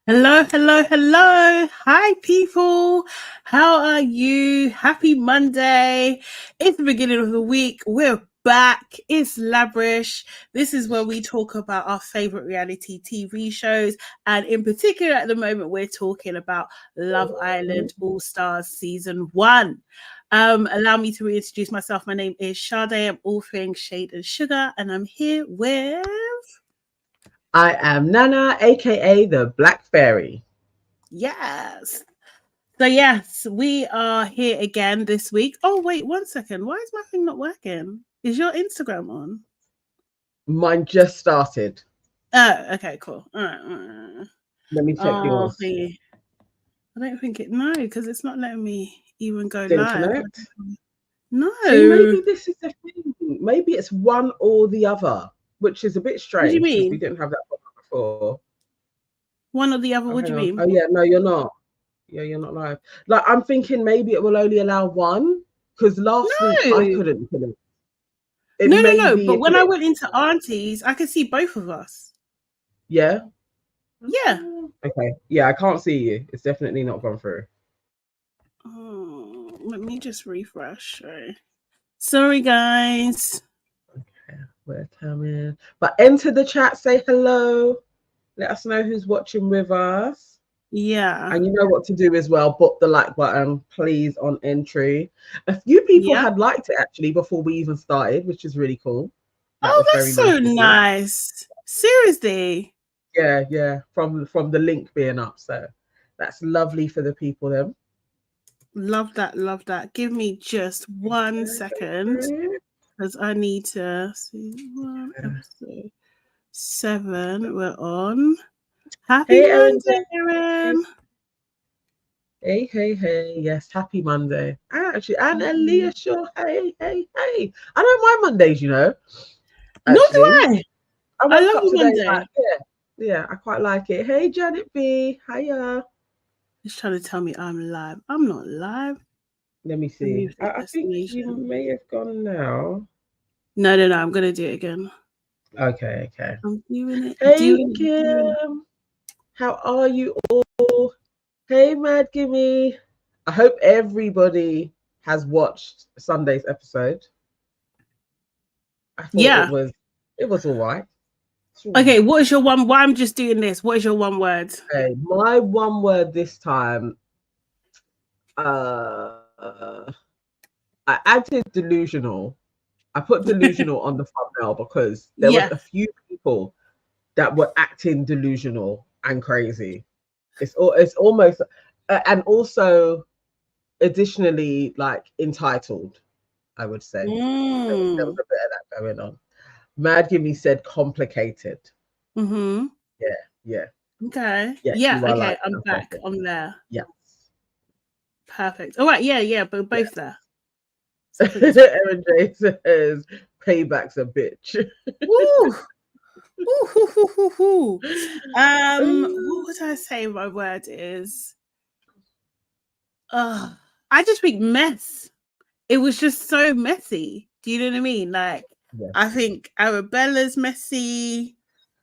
Hello, hello, hello. Hi, people. How are you? Happy Monday. It's the beginning of the week. We're back. It's LABRISH. This is where we talk about our favorite reality TV shows. And in particular, at the moment, we're talking about Love Island All Stars Season 1. Allow me to reintroduce myself. My name is Sade. I'm all things shade and sugar. And I'm here with... I am Nana, aka the Black Fairy. Yes. So yes, we are here again this week. Oh, wait, 1 second. Why is my thing not working? Is your Instagram on? Mine just started. Oh, okay, cool. All right. Let me check yours. I don't think it, no, because it's not letting me even go Didn't live. connect? No. See, maybe this is the thing. Maybe it's one or the other, which is a bit strange. What do you mean? We didn't have that before. One or the other, what do you mean? Oh, yeah, no, you're not. Yeah, you're not live. Like, I'm thinking maybe it will only allow one, because last week I couldn't connect. No. But when I went into Auntie's, I could see both of us. Yeah? Yeah. Okay. Yeah, I can't see you. It's definitely not gone through. Oh, let me just refresh. Sorry, guys. Okay, we're coming. But enter the chat, say hello. Let us know who's watching with us. Yeah. And you know what to do as well. Book the like button, please, on entry. A few people had liked it actually before we even started, which is really cool. That's so nice. Seriously. Yeah. From the link being up. So that's lovely for the people then. Love that. Give me just 1 second. Because I need to see one episode 7. We're on. Happy Monday, Erin. Hey. Yes, happy Monday. Actually, and Aaliyah, sure. Hey. I don't mind Mondays, you know. Nor do I. I woke up today like, yeah, I quite like it. Hey, Janet B. Hiya. He's trying to tell me I'm live. I'm not live. Let me see. I think you may have gone now. No. I'm going to do it again. Okay. I'm doing it. Hey, Kim. How are you all? Hey, Mad Gimme. I hope everybody has watched Sunday's episode. I thought it was all right. Okay, what is your one? Why I'm just doing this? What is your one word? Okay, my one word this time. I added delusional. I put delusional on the thumbnail because there was a few people that were acting delusional and crazy. It's almost, and also additionally like entitled, I would say. There was a bit of that going on. Mad Gimme said complicated. Mm-hmm. Yeah. Okay. Yeah. Okay. Like I'm back. I'm there. Yes. Perfect. All right. Yeah. But both there. Erin J says payback's a bitch. Woo. What would I say my word is? I just think mess. It was just so messy. Do you know what I mean? Like, I think Arabella's messy.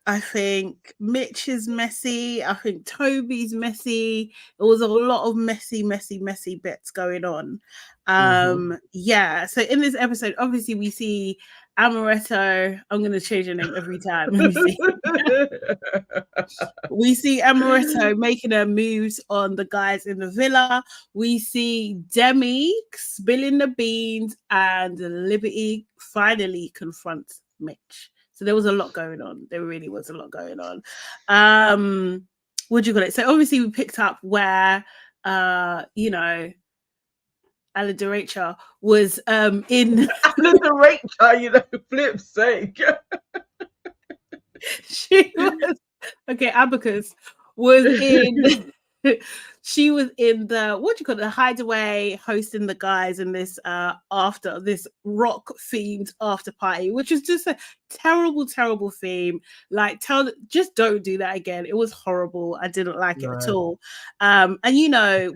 I think Mitch is messy. I think Tobi's messy. It was a lot of messy bits going on. Yeah. So in this episode, obviously we see Amaretto. I'm going to change your name every time. Let me see. We see Amaretto making her moves on the guys in the villa. We see Demi spilling the beans, and Liberty finally confronts Mitch. So there was a lot going on. There really was a lot going on. What do you call it? So obviously we picked up where, LABRISH was in LABRISH, flip's sake. She was Abacus was in she was in the the hideaway, hosting the guys in this after this rock themed after party, which is just a terrible theme. Like, just don't do that again. It was horrible. I didn't like it at all. And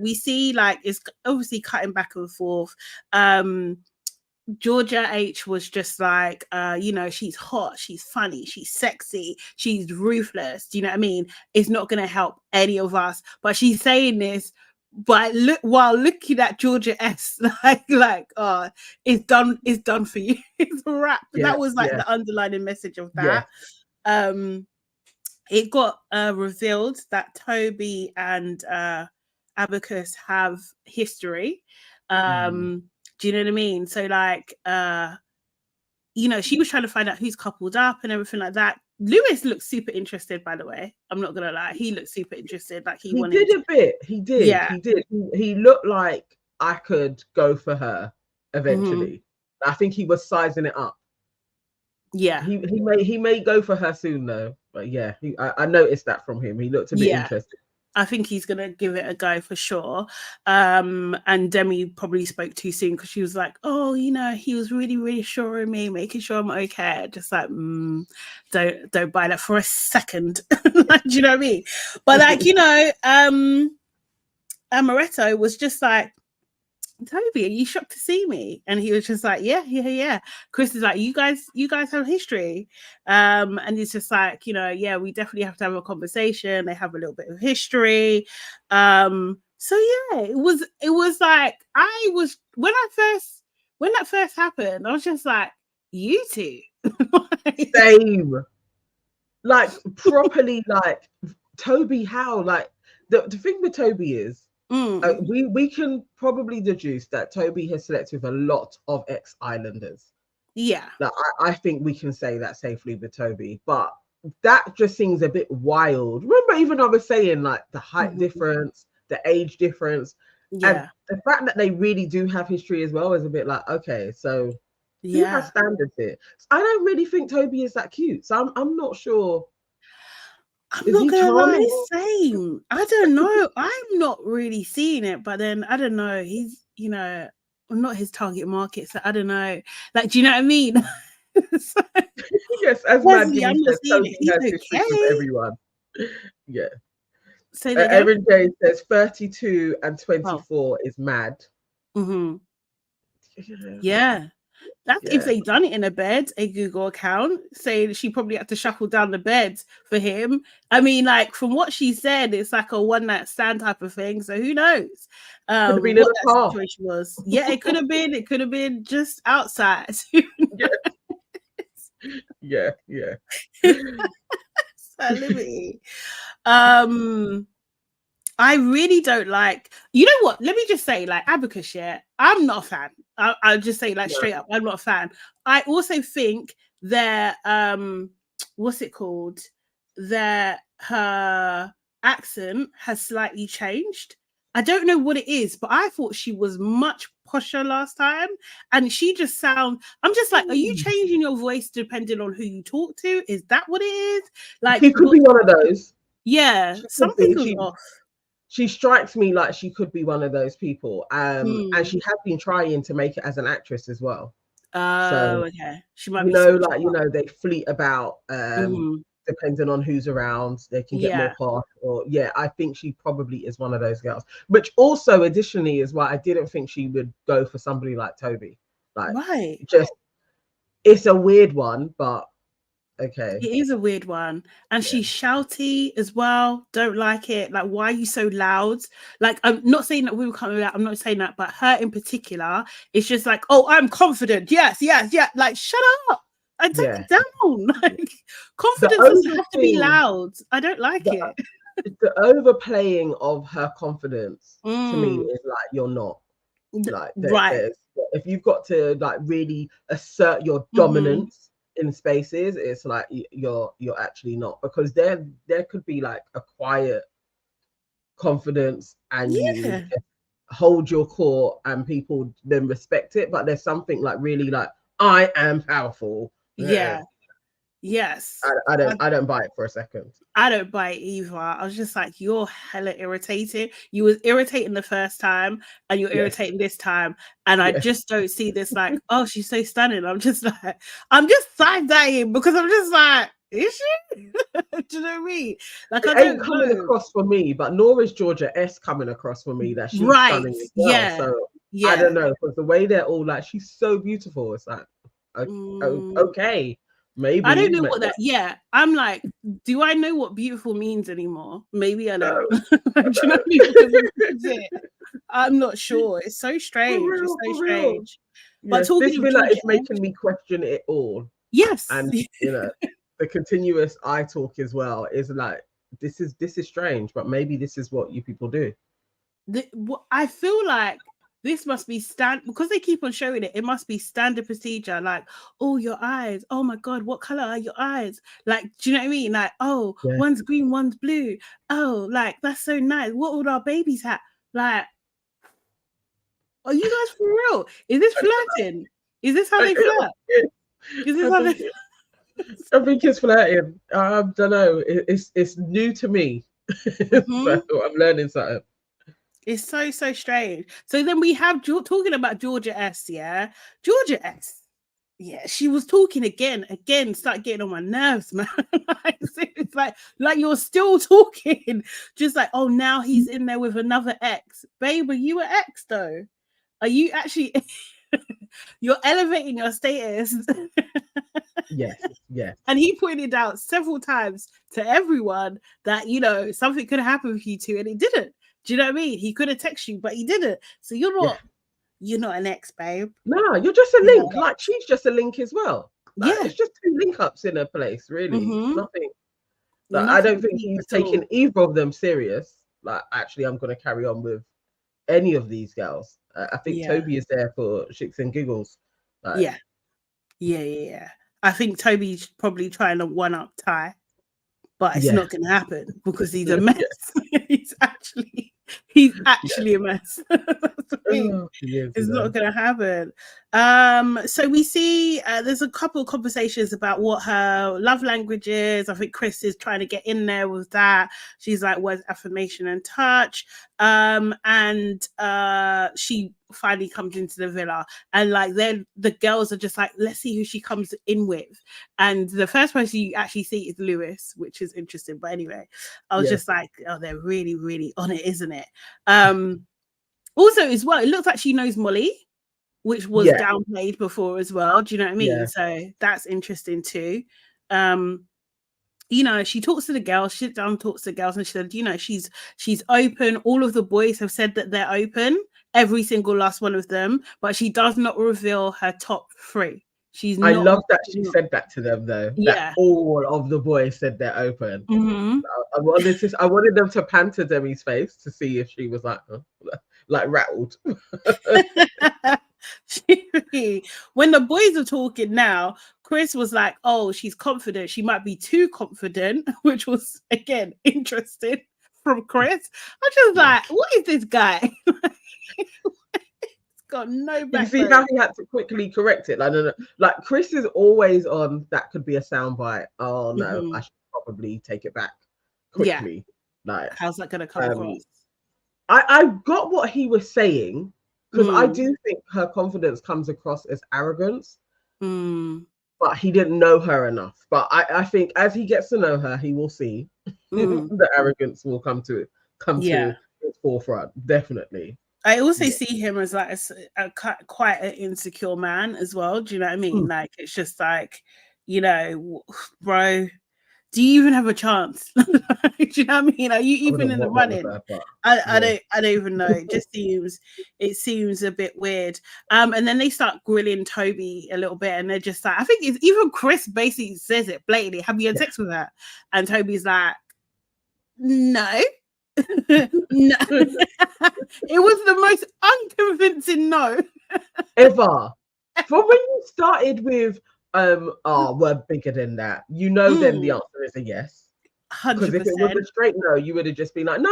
we see, like, it's obviously cutting back and forth. Georgia H was just like, she's hot, she's funny, she's sexy, she's ruthless. Do you know what I mean? It's not going to help any of us. But she's saying this, but while looking at Georgia S, it's done for you. It's a wrap. Yeah, That was like the underlining message of that. It got revealed that Tobi and Abacus have history. Do you know what I mean? So like, she was trying to find out who's coupled up and everything like that. Lewis looked super interested, by the way. I'm not gonna lie, he looked super interested. Like he wanted. Did a bit. He did. Yeah. He did. He looked like I could go for her eventually. I think he was sizing it up. Yeah. He may go for her soon though. But yeah, I noticed that from him. He looked a bit interested. I think he's gonna give it a go for sure. And Demi probably spoke too soon because she was like, "Oh, he was really reassuring me, making sure I'm okay." Just like, don't buy that for a second. Like, do you know what I mean? But like, Amaretto was just like, "Tobi, are you shocked to see me?" And he was just like, yeah. Chris is like, you guys have history. And he's just like, we definitely have to have a conversation. They have a little bit of history. So yeah, it was like, when that first happened, I was just like, you two. Same. Like properly, like Tobi, how? Like the thing with Tobi is, we can probably deduce that Tobi has slept with a lot of ex-islanders. Yeah. Like, I think we can say that safely with Tobi, but that just seems a bit wild. Remember, even I was saying like the height difference, the age difference, and the fact that they really do have history as well is a bit like, okay, so who has standards here? I don't really think Tobi is that cute, so I'm not sure. I'm not gonna lie, same. I don't know. I'm not really seeing it, but then I don't know. He's, I'm not his target market, so I don't know. Like, do you know what I mean? So, yes, as Mad I'm not seeing it. He's okay. With everyone. Yeah. So Erin J says 32 and 24 is mad. Yeah. That's if they done it in a bed, a Google account, saying she probably had to shuffle down the beds for him. I mean, like from what she said, it's like a one night stand type of thing. So who knows could have been what that situation was. Yeah, it could have been. It could have been just outside. Yeah. So liberty. I really don't like, you know what? Let me just say, like, Abacus, I'm not a fan. I'll just say, like, straight up, I'm not a fan. I also think that, what's it called? That her accent has slightly changed. I don't know what it is, but I thought she was much posher last time. And she just I'm just like, are you changing your voice depending on who you talk to? Is that what it is? Like, he could be one of those. Yeah, something was off. She strikes me like she could be one of those people. And she has been trying to make it as an actress as well. So, okay. She might be they fleet about depending on who's around, they can get more past. Or I think she probably is one of those girls. Which also additionally is why I didn't think she would go for somebody like Tobi. Like just it's a weird one, but okay. It is a weird one. And she's shouty as well. Don't like it. Like, why are you so loud? Like, I'm not saying that we were coming out. I'm not saying that, but her in particular, it's just like, oh, I'm confident. Yes. Like, shut up. I take it down. Like, confidence doesn't have to be loud. I don't like it. The overplaying of her confidence to me is like, you're not. Like, if you've got to like really assert your dominance in spaces, it's like you're actually not, because there could be like a quiet confidence and you just hold your core and people then respect it, but there's something like really like, I am powerful. Yes. I don't buy it for a second. I don't buy it either. I was just like, you're hella irritating. You was irritating the first time and you're irritating this time. And I just don't see this like, oh, she's so stunning. I'm just side-eyeing because I'm just like, is she? Do you know what I mean? Like, it ain't coming across for me, but nor is Georgia S coming across for me that she's stunning as well. So I don't know, because the way they're all like, she's so beautiful. It's like, okay, maybe. I don't know what that. Yeah, I'm like, do I know what beautiful means anymore? Maybe I don't. Do you know what I mean? I'm not sure. It's so strange. It's so strange. But yes, this villa is making me question it all. Yes, and you know, the continuous eye talk as well is like, this is strange, but maybe this is what you people do. I feel like this must be because they keep on showing it. It must be standard procedure. Like, oh, your eyes. Oh my God, what color are your eyes? Like, do you know what I mean? Like, oh, one's green, one's blue. Oh, like that's so nice. What would our babies have? Like, are you guys for real? Is this flirting? Is this how they flirt? Is this how they? I think it's flirting. I don't know. It's new to me, so I'm learning something. It's so strange. So then we have talking about Georgia S. Yeah, Georgia S. Yeah, she was talking again, start getting on my nerves, man. It's like you're still talking, just like, oh, now he's in there with another ex. Babe, are you an ex though? Are you actually? You're elevating your status. Yes. And he pointed out several times to everyone that, you know, something could happen with you two, and it didn't. Do you know what I mean? He could have texted you, but he didn't. So you're not an ex, babe. No, you're just a link. Like, she's just a link as well. Like, yeah, it's just two link ups in a place, really. Nothing. Like, Nothing. I don't think he's taking either of them serious. Like, actually, I'm going to carry on with any of these girls. I think Tobi is there for shits and giggles. Like, yeah. I think Tobi's probably trying to one up Ty, but it's not going to happen because he's a mess. He's actually a mess. It's not going to happen. So we see there's a couple of conversations about what her love language is. I think Chris is trying to get in there with that. She's like, words, affirmation and touch. And she finally comes into the villa, and like then the girls are just like, let's see who she comes in with. And the first person you actually see is Lewis, which is interesting. But anyway, I was just like, oh, they're really, really on it, isn't it? Also, as well, it looks like she knows Molly, which was downplayed before as well. Do you know what I mean? So that's interesting too. You know, she talks to the girls, she talks to the girls, and she said, you know, she's open. All of the boys have said that they're open, every single last one of them, but she does not reveal her top three. I love that she said that to them though. That all of the boys said they're open. I wanted them to pan to Demi's face to see if she was like rattled. When the boys are talking now, Chris was like, oh, she's confident. She might be too confident, which was, again, interesting from Chris. I just like, what is this guy? Got no backbone. You see how he had to quickly correct it? Like, no. Like, Chris is always on, that could be a soundbite. Oh, no, I should probably take it back quickly. Like, how's that going to come across? I got what he was saying, because I do think her confidence comes across as arrogance, but he didn't know her enough. But I think as he gets to know her, he will see the arrogance will come to its forefront, definitely. I also see him as like quite an insecure man as well. Do you know what I mean? Like, it's just like, you know, bro, do you even have a chance? Do you know what I mean? Are you even in the running? I don't even know. It seems a bit weird. And then they start grilling Tobi a little bit, and they're just like, I think it's even Chris basically says it blatantly. Have you had sex with her? And Tobi's like, no. No. It was the most unconvincing no ever. From when you started with we're bigger than that, you know, then the answer is a yes. 100%. Because if it was a straight no, you would have just been like, no,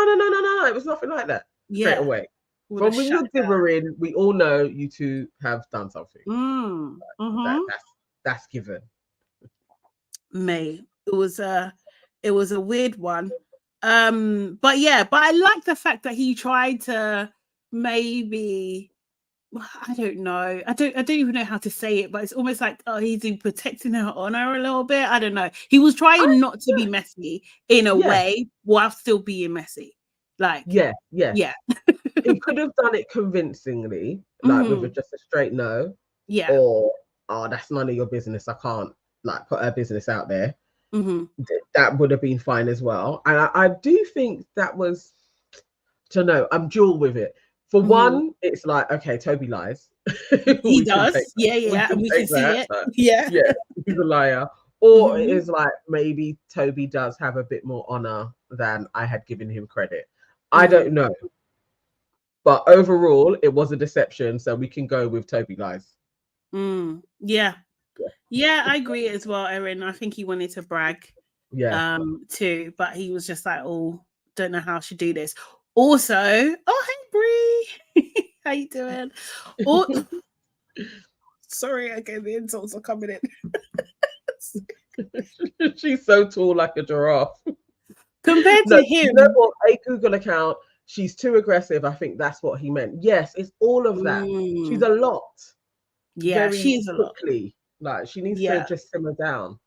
it was nothing like that. Straight away. From when you're dithering, we all know you two have done something. That's given. Mate, it was a weird one. But I like the fact that he tried to maybe, I don't know. I don't even know how to say it, but it's almost like, oh, he's protecting her honor a little bit. I don't know. He was trying not to be messy in a way while still being messy. Like, yeah. he could have done it convincingly, like with just a straight no. Yeah. Or, oh, that's none of your business. I can't like put her business out there. That would have been fine as well. And I do think that was, to know, I'm dual with it. For one, it's like, okay, Tobi lies. He does. Yeah. And we can see it. Yeah. Yeah, he's a liar. Or it is like, maybe Tobi does have a bit more honor than I had given him credit. I don't know. But overall, it was a deception. So we can go with Tobi lies. Yeah, I agree as well, Erin. I think he wanted to brag too, but he was just like, oh, don't know how I should do this. Also, oh, hey Bree, how you doing? Sorry, okay, the insults are coming in. She's so tall, like a giraffe. Compared to him, you know what? A Google account. She's too aggressive. I think that's what he meant. Yes, it's all of that. She's a lot. Yeah, she is a lot. Like, she needs to just simmer down.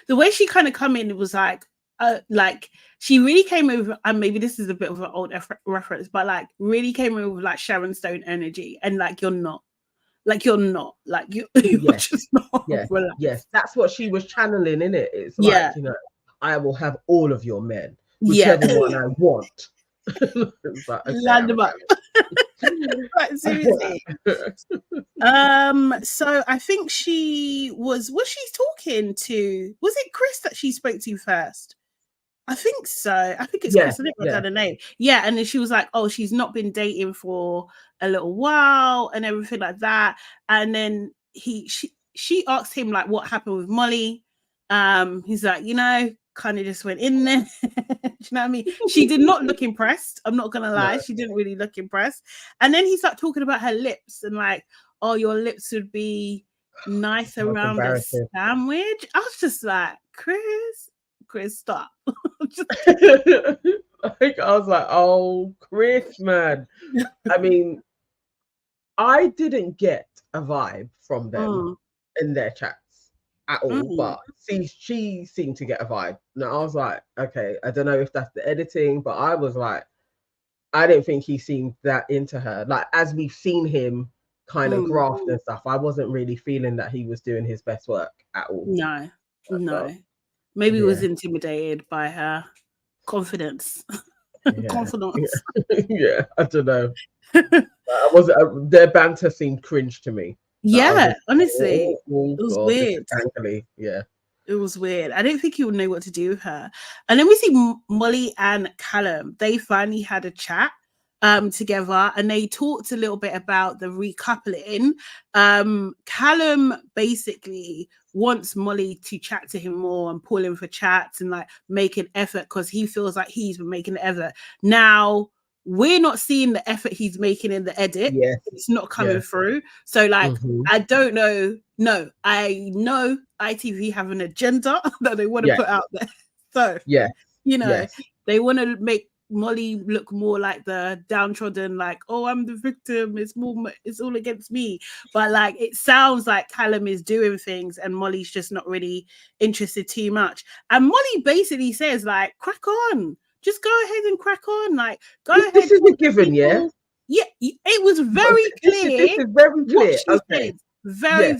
The way she kind of come in, it was like she really came over, and maybe this is a bit of an old reference, but like really came over with like Sharon Stone energy, and like you're not just not. Yes, that's what she was channeling in it. It's like, you know, I will have all of your men, whichever one I want. Like, okay, land them up. Like, seriously. So I think she was she talking to, was it Chris that she spoke to first? I think so. I think it's Chris. I think I got her name. Yeah, and then she was like, oh, she's not been dating for a little while and everything like that. And then she asked him like what happened with Molly. He's like, you know, kind of just went in there. Do you know what I mean? She did not look impressed. I'm not gonna lie, she didn't really look impressed. And then he started talking about her lips and like, oh, your lips would be nice around a sandwich. I was just like, Chris, stop. Like, I was like, oh, Chris, man. I mean, I didn't get a vibe from them in their chats at all, but she seemed to get a vibe. And I was like, okay, I don't know if that's the editing, but I was like, I didn't think he seemed that into her. Like, as we've seen him kind of graft and stuff, I wasn't really feeling that he was doing his best work at all. No. Maybe he was intimidated by her confidence. Confidence. Yeah, I don't know. Their banter seemed cringe to me. Yeah, honestly, it was weird. Yeah, it was weird. I didn't think he would know what to do with her. And then we see Molly and Callum. They finally had a chat together, and they talked a little bit about the recoupling. Callum basically wants Molly to chat to him more and pull him for chats and like make an effort, because he feels like he's been making an effort. Now we're not seeing the effort he's making in the edit. It's not coming through. So like, I don't know. No, I know ITV have an agenda that they want to put out there. So you know, they want to make Molly look more like the downtrodden, like, oh, I'm the victim, it's all against me. But like, it sounds like Callum is doing things and Molly's just not really interested too much. And Molly basically says like, crack on, just go ahead and crack on, like, go ahead. This is a given. Yeah, it was very clear. This is very clear. Said.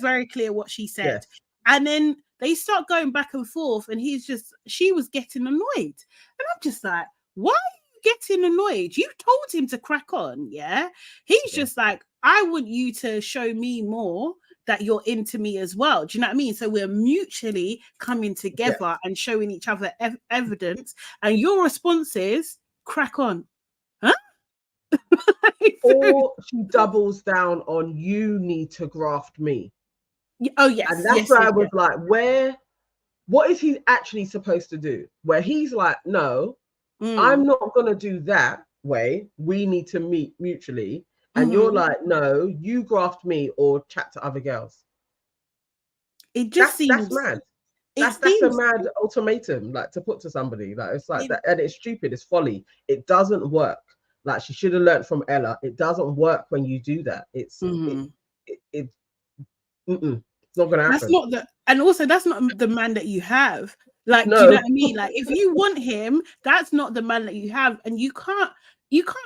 Very clear what she said. And then they start going back and forth, and she was getting annoyed, and I'm just like, why getting annoyed? You told him to crack on. He's just like, I want you to show me more that you're into me as well. Do you know what I mean? So we're mutually coming together and showing each other evidence, and your response is crack on. Huh? Or she doubles down on, you need to graft me. Oh yes. And that's where I was like, what is he actually supposed to do? Where he's like, no, I'm not going to do that way. We need to meet mutually. And you're like, no, you graft me or chat to other girls. It just seems... That's mad. That's a mad ultimatum, like, to put to somebody. Like, it's like that, and it's stupid. It's folly. It doesn't work. Like, she should have learned from Ella. It doesn't work when you do that. It's it's not going to happen. And also, that's not the man that you have. Like, do you know No. what I mean? Like, if you want him, that's not the man that you have, and you can't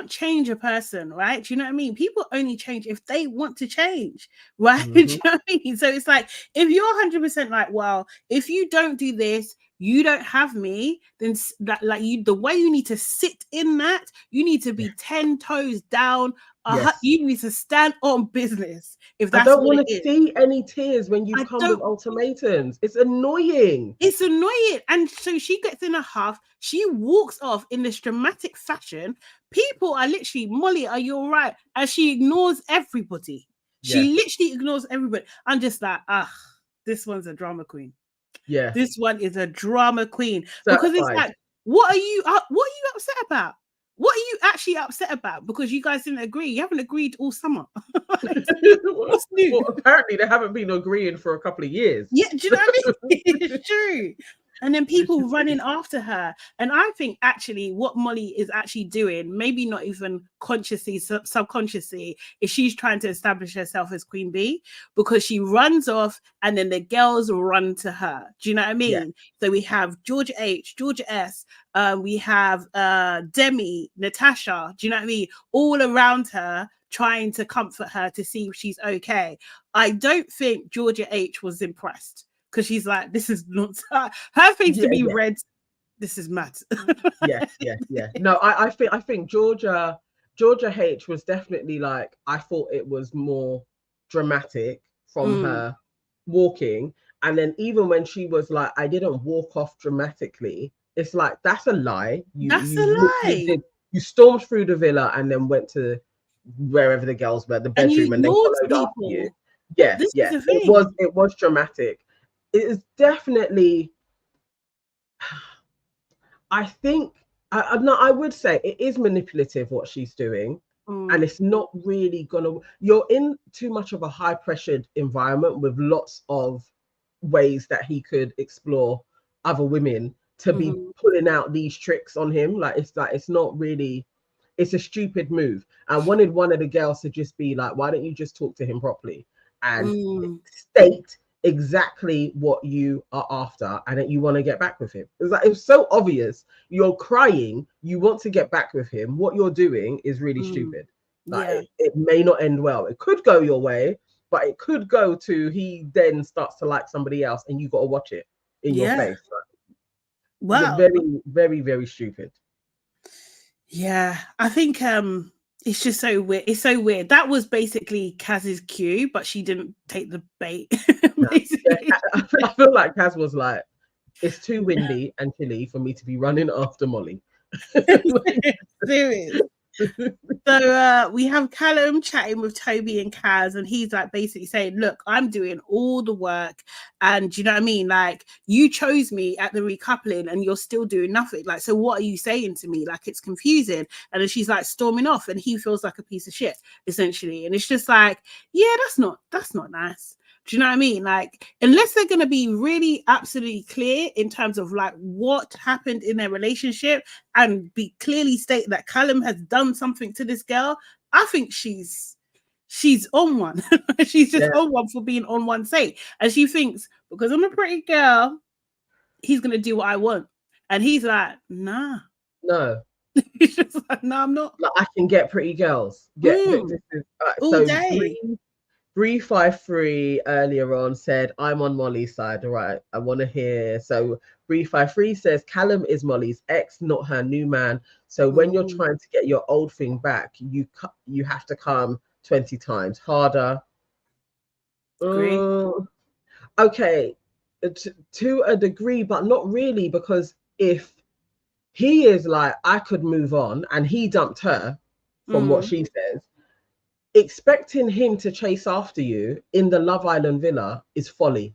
change a person, right? Do you know what I mean? People only change if they want to change, right? Do you know what I mean? So it's like, if you're 100% like, well, if you don't do this, you don't have me, then that, like, you, the way you need to sit in that, you need to be 10 toes down. Yes. You need to stand on business. If I that's don't what want it to is, see any tears when you I come with don't. ultimatums. It's annoying. It's annoying. And so she gets in a huff. She walks off in this dramatic fashion. People are literally, Molly, are you all right? And she ignores everybody. She Yeah. literally ignores everybody. I'm just like, this one's a drama queen. Yeah. This one is a drama queen. Because it's Certified. like, what are you upset about? What are you actually upset about? Because you guys didn't agree. You haven't agreed all summer. What's new? Well, apparently they haven't been agreeing for a couple of years. Yeah, do you know what I mean? It's true. And then people running after her. And I think actually what Molly is actually doing, maybe not even consciously, subconsciously, is she's trying to establish herself as Queen Bee, because she runs off and then the girls run to her. Do you know what I mean? Yeah. So we have Georgia H, Georgia S, we have Demi, Natasha, do you know what I mean? All around her, trying to comfort her to see if she's okay. I don't think Georgia H was impressed, because she's like, this is not her face to be red. This is mad. Yeah. No, I think Georgia H was definitely like, I thought it was more dramatic from her walking. And then even when she was like, I didn't walk off dramatically, it's like, that's a lie. That's a You literally lie. did. You stormed through the villa and then went to wherever the girls were, the And you bedroom, and they ignored followed after you. people. Yeah, This is the thing. it was dramatic. It is definitely, I think, I would say it is manipulative what she's doing, and it's not really gonna. You're in too much of a high pressured environment with lots of ways that he could explore other women to be pulling out these tricks on him. Like it's not really. It's a stupid move. I wanted one of the girls to just be like, why don't you just talk to him properly and state exactly what you are after and that you want to get back with him. It's like, it's so obvious. You're crying, you want to get back with him. What you're doing is really stupid. Like it may not end well. It could go your way, but it could go to he then starts to like somebody else and you got to watch it in your face. Wow. Very, very, very stupid. Yeah, I think it's just so weird. It's so weird. That was basically Kaz's cue, but she didn't take the bait. Yeah, I feel like Kaz was like, it's too windy and chilly for me to be running after Molly. Serious. So we have Callum chatting with Tobi and Kaz, and he's like basically saying, look, I'm doing all the work, and you know what I mean, like, you chose me at the recoupling and you're still doing nothing. Like, so what are you saying to me? Like, it's confusing. And then she's like storming off and he feels like a piece of shit, essentially. And it's just like, yeah, that's not nice. Do you know what I mean? Like, unless they're going to be really absolutely clear in terms of like what happened in their relationship and be clearly state that Callum has done something to this girl, I think she's on one. She's just on one for being on one's sake. And she thinks, because I'm a pretty girl, he's going to do what I want. And he's like, nah. No. He's just like, no, I'm not. Like, I can get pretty girls. This is, all so day. 353 earlier on said, I'm on Molly's side. All right, I want to hear. So 353 says, Callum is Molly's ex, not her new man. So when you're trying to get your old thing back, you have to come 20 times harder. Okay, to a degree, but not really, because if he is like, I could move on, and he dumped her from what she says, expecting him to chase after you in the Love Island villa is folly.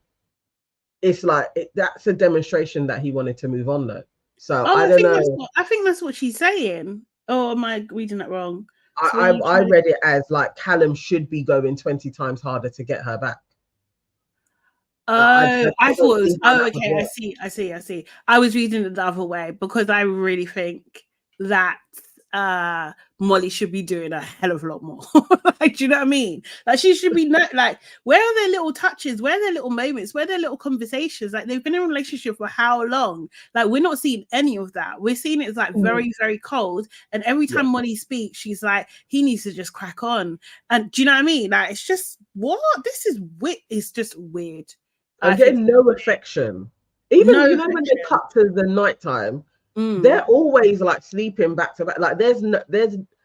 It's like, that's a demonstration that he wanted to move on though. So I don't know. I think that's what she's saying. Oh, am I reading that wrong? I read it as like Callum should be going 20 times harder to get her back. I thought it was, okay, I see. I was reading it the other way, because I really think that Molly should be doing a hell of a lot more. Like, do you know what I mean? Like, she should be like, where are their little touches? Where are their little moments? Where are their little conversations? Like, they've been in a relationship for how long? Like, we're not seeing any of that. We're seeing it's like very, very cold. And every time Molly speaks, she's like, he needs to just crack on. And do you know what I mean? Like, it's just, what? This is weird. It's just weird. I'm getting no affection. Even, you know, when they cut to the nighttime, they're always like sleeping back to back. Like,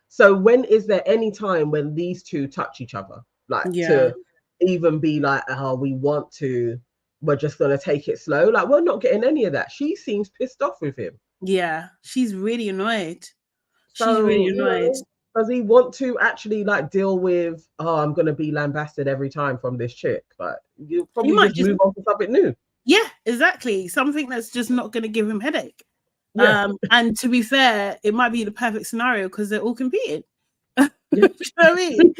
so when is there any time when these two touch each other? Like, to even be like, oh, we're just going to take it slow. Like, we're not getting any of that. She seems pissed off with him. Yeah, she's really annoyed. So, she's really annoyed. Does he want to actually like deal with, oh, I'm going to be lambasted every time from this chick? Like, you probably just move on to something new. Yeah, exactly. Something that's just not going to give him headache. Yeah. And to be fair, it might be the perfect scenario because they're all competing. You know what I mean?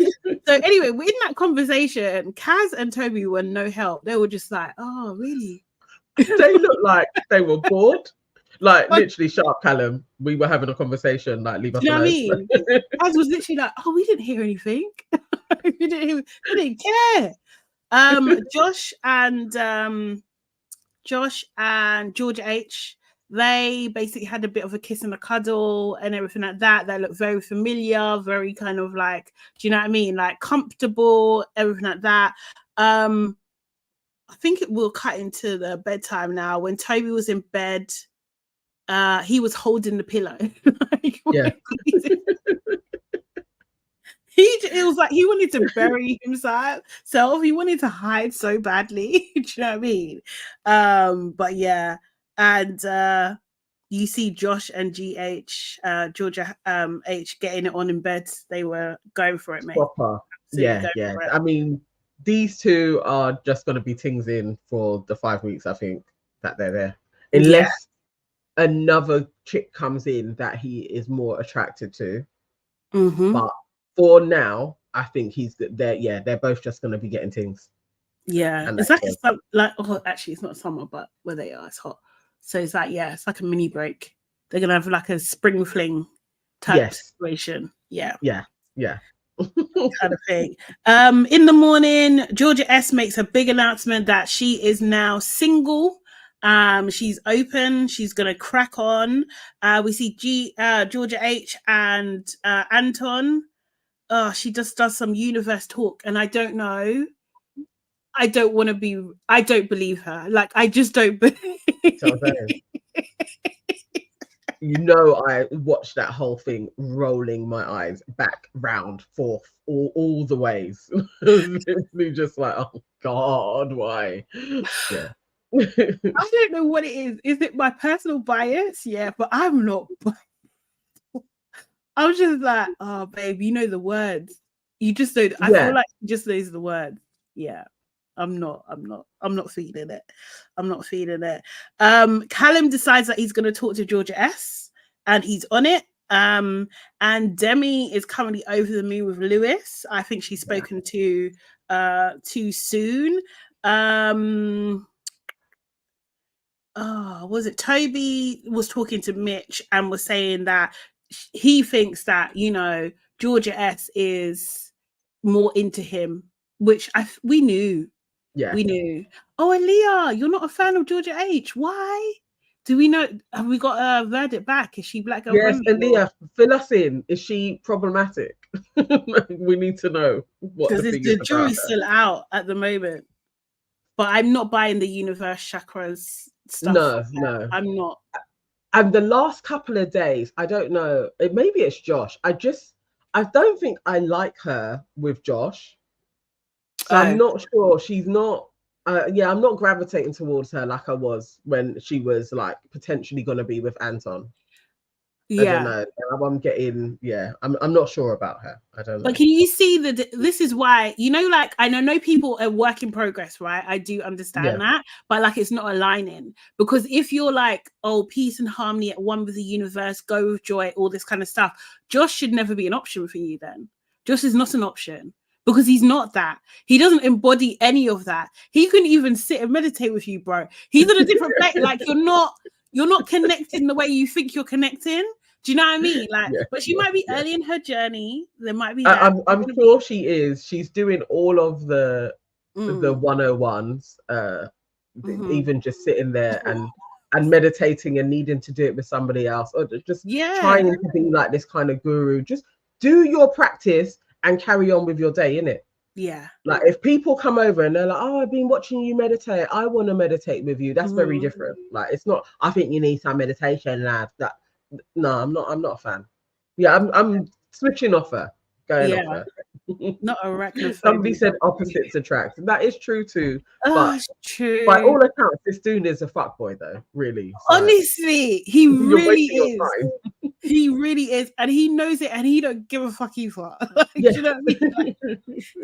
So anyway, in that conversation, Kaz and Tobi were no help. They were just like, oh, really? They looked like they were bored. Like, literally, shut up, Callum. We were having a conversation. Like, leave us alone. You know what I mean? Kaz was literally like, oh, we didn't hear anything. we didn't care. Josh and Georgia H, they basically had a bit of a kiss and a cuddle and everything like that. They looked very familiar, very kind of like, do you know what I mean? Like comfortable, everything like that. I think it will cut into the bedtime now. When Tobi was in bed, he was holding the pillow. Like, yeah. It was like he wanted to bury himself. He wanted to hide so badly. Do you know what I mean? But yeah. And you see Josh and Georgia H getting it on in bed. They were going for it, mate. Proper. Yeah. I mean, these two are just going to be tings in for the 5 weeks, I think, that they're there. Unless another chick comes in that he is more attracted to. But for now, I think they're both just going to be getting tings. Yeah. It's like, oh, actually, it's not summer, but where they are, it's hot. So it's like, it's like a mini break. They're going to have like a spring fling type situation. Yeah. Kind of thing. In the morning, Georgia S makes a big announcement that she is now single. She's open. She's going to crack on. We see Georgia H and Anton. She just does some universe talk. And I don't know. I don't believe her. Like, I just don't believe. You know, I watched that whole thing rolling my eyes back, round, forth, all the ways. Just like, oh God, why? Yeah. I don't know what it is. Is it my personal bias? Yeah, but I'm not. I was just like, oh, babe, you know the words. You just don't. I feel like he just knows the words. Yeah. I'm not feeling it. I'm not feeling it. Callum decides that he's going to talk to Georgia S, and he's on it. And Demi is currently over the moon with Lewis. I think she's spoken to too soon. Was it Tobi was talking to Mitch and was saying that he thinks that, you know, Georgia S is more into him, which we knew. Yeah, we knew. Oh, Aaliyah, you're not a fan of Georgia H. Why? Do we know? Have we got a verdict back? Is she black girl? Yes, Aaliyah, fill us in. Is she problematic? We need to know what the jury's still out at the moment. But I'm not buying the universe chakras stuff. No, I'm not. And the last couple of days, I don't know. Maybe it's Josh. I don't think I like her with Josh. So I'm not sure. She's not. I'm not gravitating towards her like I was when she was like potentially going to be with Anton. I don't know. I'm getting. I'm not sure about her. I don't know. But can you see that this is why, you know, like, I know people are work in progress, right? I do understand that, but like, it's not aligning, because if you're like, oh, peace and harmony at one with the universe, go with joy, all this kind of stuff, Josh should never be an option for you. Then Josh is not an option. Because he's not that. He doesn't embody any of that. He couldn't even sit and meditate with you, bro. He's in a different place. Like, you're not connecting the way you think you're connecting. Do you know what I mean? Like, Yeah, but she might be early in her journey. There might be that. I'm sure she is. She's doing all of the 101s, even just sitting there and meditating and needing to do it with somebody else, or just trying to be like this kind of guru. Just do your practice and carry on with your day, innit? Yeah. Like if people come over and they're like, "Oh, I've been watching you meditate. I want to meditate with you." That's very different. Like it's not. I think you need some meditation, lad. That no, I'm not a fan. Yeah, I'm switching off her, going off her. Not arachnophobic. Somebody said opposites attract. That is true too. But true. By all accounts, this dude is a fuckboy, though. Really. So honestly, he really is. He really is, and he knows it, and he don't give a fuck either. Like, do you know what I mean? Like,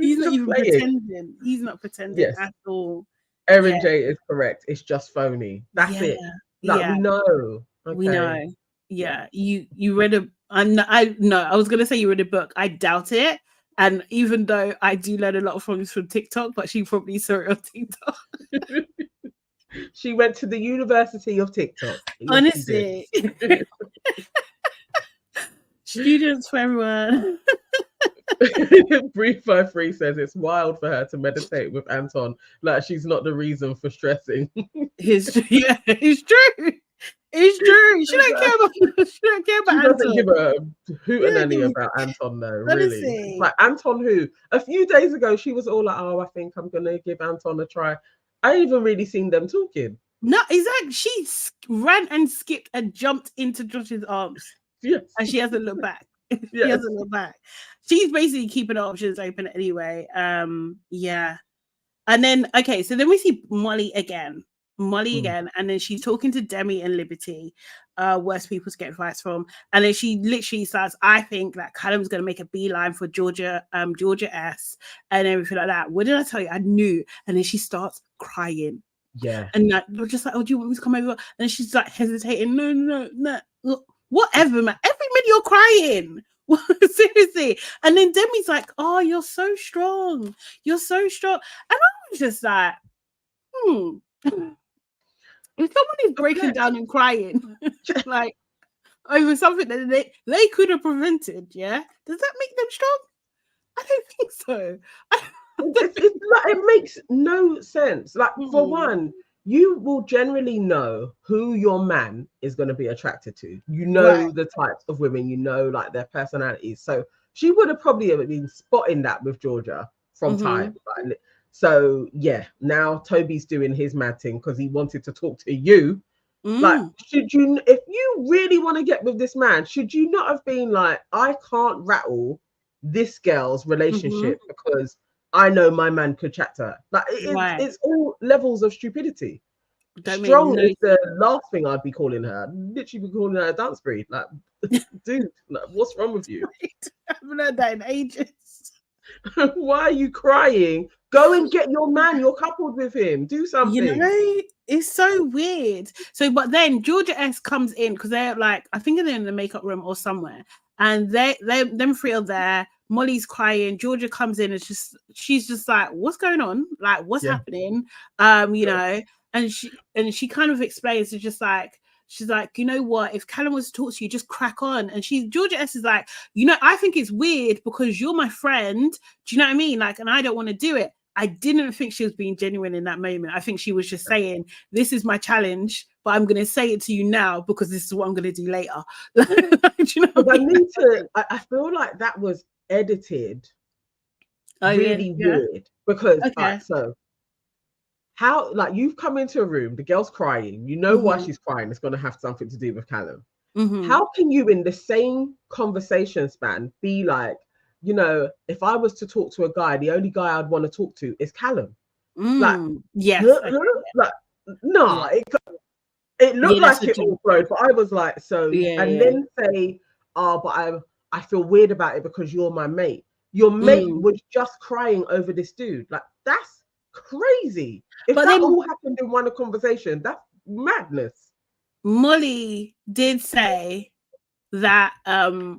he's not even pretending. He's not pretending at all. Erin J is correct. It's just phony. That's it. Like we know. Okay. We know. Yeah. You read a. I was gonna say you read a book. I doubt it. And even though I do learn a lot from TikTok, but she probably saw it on TikTok. She went to the University of TikTok. Honestly. Students for everyone. Brief by Free says it's wild for her to meditate with Anton. Like she's not the reason for stressing. It's true. It's true. She don't care about. She don't care about. She doesn't give a hootenanny about Anton, though. Really, like Anton, who a few days ago she was all like, "Oh, I think I'm gonna give Anton a try." I even really seen them talking. No, exactly. She ran and skipped and jumped into Josh's arms. Yes, and she hasn't looked back. She hasn't looked back. She's basically keeping her options open anyway. Yeah. And then so then we see Molly again. And then she's talking to Demi and Liberty, worst people to get advice from. And then she literally says, I think that Callum's gonna make a beeline for Georgia S and everything like that. What did I tell you? I knew. And then she starts crying. Yeah. And like, we're just like, oh, do you want me to come over? And then she's like hesitating. No. Look, whatever, man. Every minute you're crying. Seriously. And then Demi's like, oh, you're so strong. You're so strong. And I was just like, if someone is breaking down and crying, like over something that they could have prevented, does that make them strong? I don't think so. It makes no sense. Like for one, you will generally know who your man is going to be attracted to. You know the types of women, you know like their personalities. So she would have probably been spotting that with Georgia from time. Like, so yeah, now Tobi's doing his mad thing because he wanted to talk to you. Like, should you, if you really want to get with this man, should you not have been like, I can't rattle this girl's relationship because I know my man could chat to her. Like it's all levels of stupidity. Strong is the last thing I'd be calling her. I'd literally be calling her a dance breed. Like, dude, like, what's wrong with you? I haven't heard that in ages. Why are you crying? Go and get your man. You're coupled with him. Do something. You know, it's so weird. So, but then Georgia S comes in because they're like, I think they're in the makeup room or somewhere, and them three are there. Molly's crying. Georgia comes in and she's just like, what's going on? Like, what's happening? You know, and she kind of explains. It's just like, she's like, you know what? If Callum was to talk to you, just crack on. And Georgia S is like, you know, I think it's weird because you're my friend. Do you know what I mean? Like, and I don't want to do it. I didn't think she was being genuine in that moment. I think she was just saying, this is my challenge, but I'm going to say it to you now because this is what I'm going to do later. Do you know what I mean? I feel like that was edited really weird because so how, like, you've come into a room, the girl's crying, you know why she's crying, it's going to have something to do with Callum. How can you in the same conversation span be like, you know, if I was to talk to a guy, the only guy I'd want to talk to is Callum. Like, like, no, it looked like it all flowed, but I was like, so, then say, oh, but I feel weird about it because you're my mate. Your mate was just crying over this dude. Like, that's crazy. If that all happened in one conversation, that's madness. Molly did say that,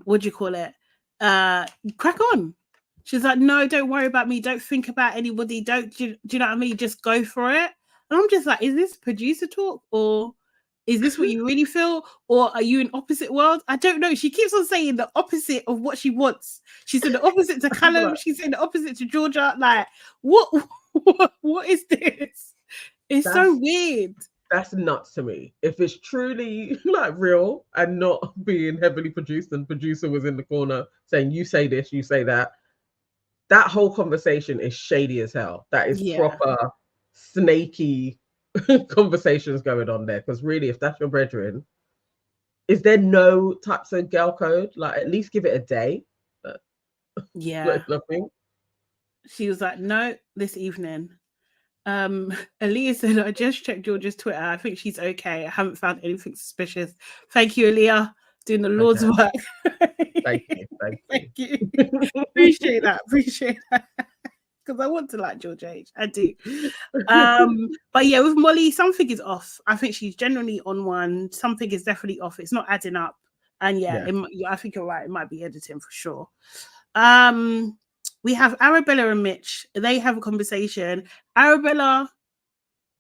what do you call it? Crack on. She's like, no, don't worry about me. Don't think about anybody. Do you know what I mean? Just go for it. And I'm just like, is this producer talk or Is this what you really feel? Or are you in opposite worlds? I don't know. She keeps on saying the opposite of what she wants. She said the opposite to Callum. She's saying the opposite to Georgia. Like, what is this? It's so weird. That's nuts to me. If it's truly like real and not being heavily produced and producer was in the corner saying, you say this, you say that, that whole conversation is shady as hell. That is proper snaky conversations going on there. Because really, if that's your brethren, is there no types of girl code? Like, at least give it a day. Yeah. Nothing. She was like, no, this evening. Aaliyah said, I just checked Georgia's Twitter. I think she's okay. I haven't found anything suspicious. Thank you, Aaliyah, doing the Lord's work. Thank you. Thank you. Appreciate that. Because I want to like Georgia H. I do. But yeah, with Molly, something is off. I think she's generally on one. Something is definitely off. It's not adding up. And I think you're right. It might be editing for sure. We have Arabella and Mitch. They have a conversation. Arabella,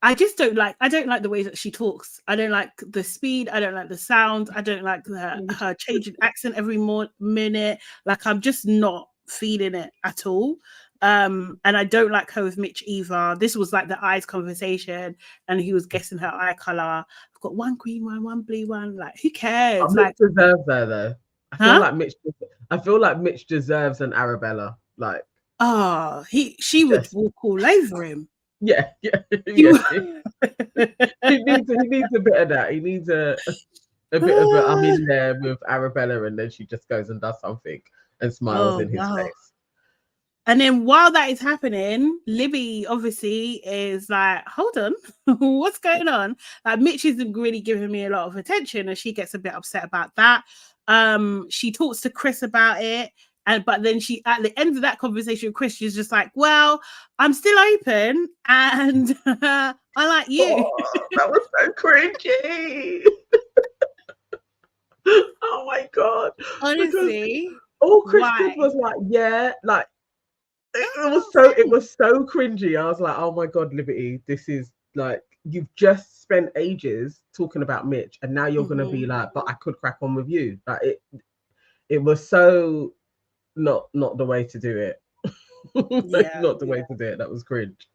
I don't like the way that she talks. I don't like the speed. I don't like the sound. I don't like her changing accent every minute. Like, I'm just not feeling it at all. And I don't like her with Mitch either. This was like the eyes conversation, and he was guessing her eye color. I've got one green one, one blue one. Like, who cares? Mitch deserves her though. I feel like Mitch deserves an Arabella. Like, she would walk all over him. Yeah. He needs a bit of that. He needs a bit of a I'm in there with Arabella, and then she just goes and does something and smiles in his face. And then while that is happening, Libby obviously is like, hold on, what's going on? Like, Mitch isn't really giving me a lot of attention, and she gets a bit upset about that. She talks to Chris about it. But then she, at the end of that conversation with Chris, she's just like, well, I'm still open and I like you. Oh, that was so cringy. Oh my God. Honestly. All Chris did was like, yeah, like it was so cringy. I was like, oh my God, Liberty, this is like, you've just spent ages talking about Mitch, and now you're gonna be like, but I could crack on with you. Like, it was so not the way to do it. Not the way to do it. That was cringe.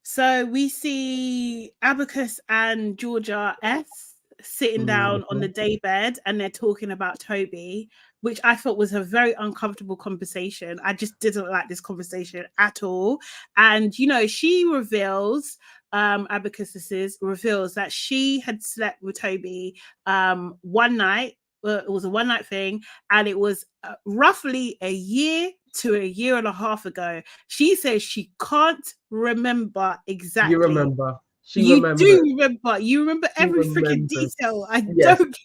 So we see Abacus and Georgia S sitting down on the daybed, and they're talking about Tobi, which I thought was a very uncomfortable conversation. I just didn't like this conversation at all. And she reveals, Abacus reveals that she had slept with Tobi one night. It was a one-night thing, and it was roughly a year to a year and a half ago. She says she can't remember exactly. You remember. You remember every freaking detail. Don't.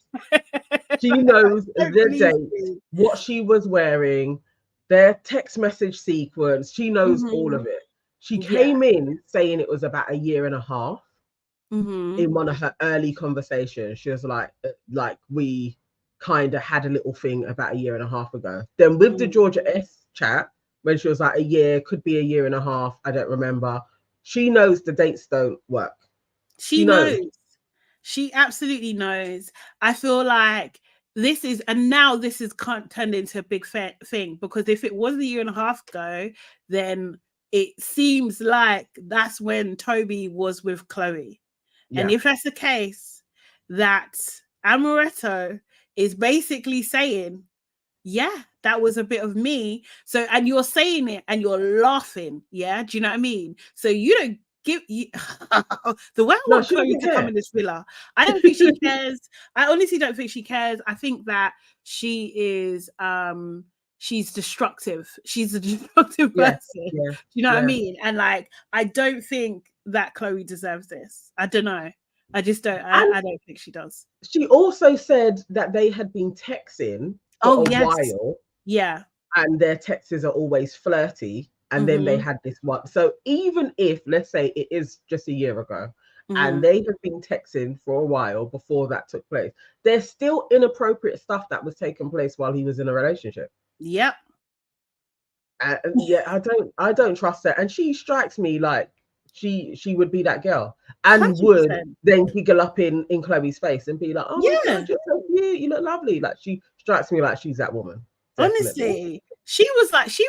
She knows the date, what she was wearing, their text message sequence. She knows all of it. She came in saying it was about a year and a half. In one of her early conversations, she was like we kind of had a little thing about a year and a half ago. Then with the Georgia S chat, when she was like a year, could be a year and a half, I don't remember. She knows the dates don't work. She knows. She absolutely knows. I feel like this is turned into a big thing, because if it was a year and a half ago, then it seems like that's when Tobi was with Chloe. Yeah. And if that's the case, that Amaretto is basically saying, yeah, that was a bit of me. So, and you're saying it and you're laughing. Yeah. Do you know what I mean? So you don't give the way I want Chloe to come in this villa. I don't think she cares. I honestly don't think she cares. I think that she is, she's destructive. She's a destructive person. Yeah. Do you know what I mean? And like, I don't think that Chloe deserves this. I don't know. I just don't. I don't think she does. She also said that they had been texting for a while. Yeah. And their texts are always flirty. And then they had this one. So even if, let's say, it is just a year ago, and they have been texting for a while before that took place, there's still inappropriate stuff that was taking place while he was in a relationship. Yep. And I don't trust her. And she strikes me like she would be that girl and 100%. would then giggle up in Chloe's face and be like, oh my God, you're so cute, you look lovely. Like she strikes me like she's that woman. Definitely. Honestly, she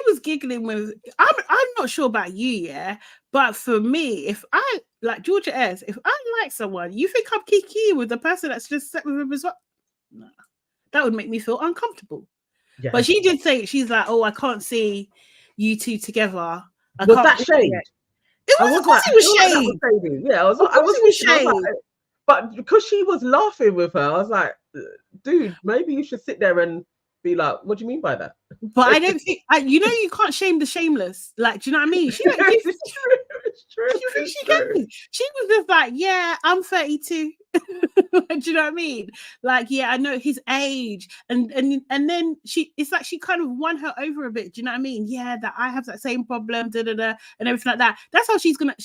was giggling with. I'm not sure about you, yeah, but for me, if I like Georgia S, if I like someone, you think I'm kiki with the person that's just slept with him as well? No, that would make me feel uncomfortable. Yeah. But she did say, she's like, oh, I can't see you two together. Was that shade? It was, of course it was shade. Yeah, I was like, but because she was laughing with her, I was like, dude, maybe you should sit there and be like, what do you mean by that? But I don't think, you can't shame the shameless. Like, do you know what I mean? She don't give, it's true. She was just like, yeah, I'm 32. Do you know what I mean? Like, yeah, I know his age, and then it's like she kind of won her over a bit. Do you know what I mean? Yeah, that I have that same problem, and everything like that. That's how she's gonna.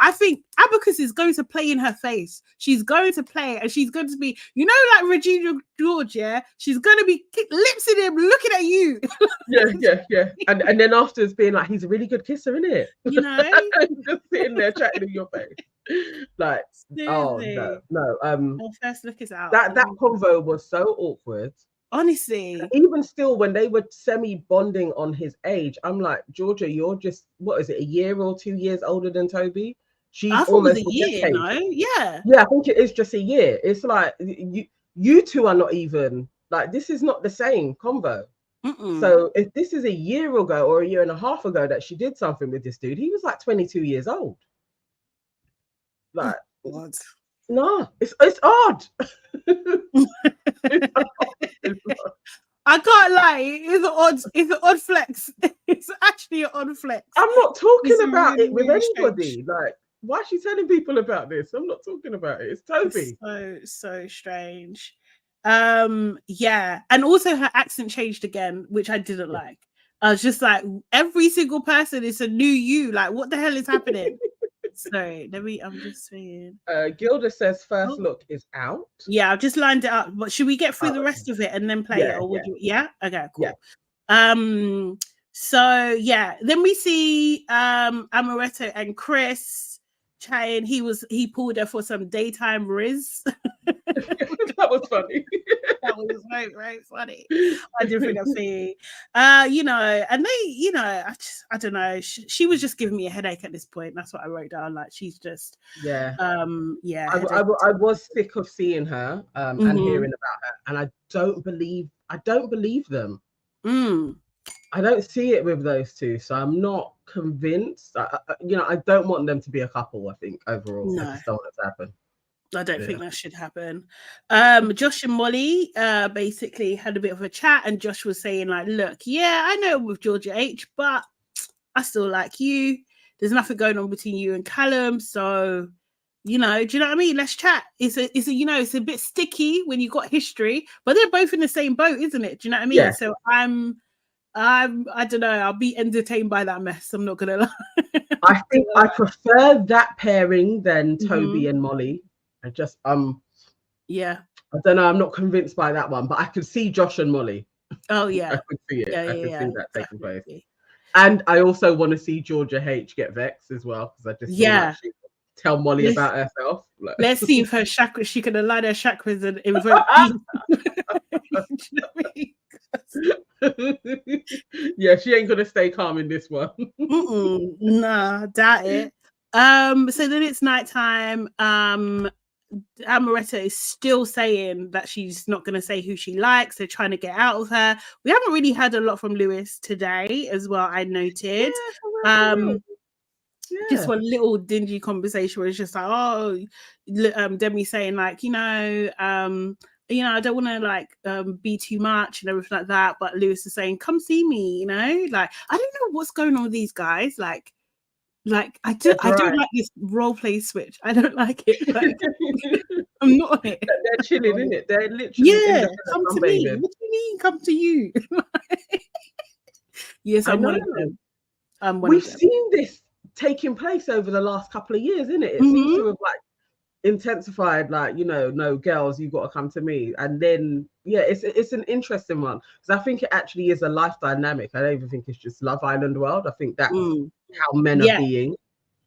I think Abacus is going to play in her face. She's going to play, and she's going to be, like Regina George. Yeah, she's going to be lipsing him, looking at you. yeah. And then afterwards being like, he's a really good kisser, isn't it? Just sitting there chatting in your face. Like, seriously. Oh no. First look is out. That convo was so awkward. Honestly. Even still, when they were semi-bonding on his age, I'm like, Georgia, you're just, what is it, a year or 2 years older than Tobi? She's almost a year, no? Yeah. Yeah, I think it is just a year. It's like you two are not even, like, this is not the same convo. So if this is a year ago or a year and a half ago that she did something with this dude, he was like 22 years old. Like, what? No, it's odd. I can't lie. It's an odd flex. It's actually an odd flex. I'm not talking about it with anybody. Strange. Like, why is she telling people about this? I'm not talking about it. It's Tobi. It's so strange. Yeah, and also her accent changed again, which I didn't like. I was just like, every single person is a new you. Like, what the hell is happening? Sorry, I'm just saying. Gilda says first look is out. Yeah, I've just lined it up. But should we get through the rest of it and then play it? Or would you? Yeah? Okay, cool. Yeah. So yeah, then we see Amaretto and Chris chatting. He pulled her for some daytime riz. That was funny. That was very funny. I did think of it. And they, I don't know. She was just giving me a headache at this point. That's what I wrote down. Like, she's just I was sick of seeing her and hearing about her, and I don't believe them. I don't see it with those two, so I'm not convinced. I don't want them to be a couple. I think overall, I just don't want it to happen. I don't think that should happen. Josh and Molly basically had a bit of a chat, and Josh was saying, like, look, yeah, I know with Georgia H, but I still like you. There's nothing going on between you and Callum, so do you know what I mean? Let's chat. It's a bit sticky when you got history, but they're both in the same boat, isn't it? Do you know what I mean? Yeah. So I don't know. I'll be entertained by that mess. I'm not gonna lie. I think I prefer that pairing than Tobi and Molly. I just I don't know. I'm not convinced by that one, but I could see Josh and Molly. Oh yeah, I could see it. I could see that taking place. And I also want to see Georgia H get vexed as well, because I just like she tell Molly about herself. Like. Let's see if her chakras, she can align her chakras and invoke peace. Yeah, she ain't gonna stay calm in this one. Nah, doubt it. So then it's nighttime. Amaretto is still saying that she's not going to say who she likes. They're trying to get out of her. We haven't really heard a lot from Lewis today as well, I noted. Just one little dingy conversation where it's just like, Demi saying like, I don't want to like be too much and everything like that. But Lewis is saying, come see me, like, I don't know what's going on with these guys. Like I don't like this role play switch. I don't like it. Like, I'm not on it. They're chilling, isn't it? They're literally come to me. What do you mean come to you? Yes, I'm one of them. We've seen this taking place over the last couple of years, isn't it? It seems to have like intensified, like, no girls, you've got to come to me. And then it's an interesting one, because I think it actually is a life dynamic. I don't even think it's just Love Island world. I think that's how men are being.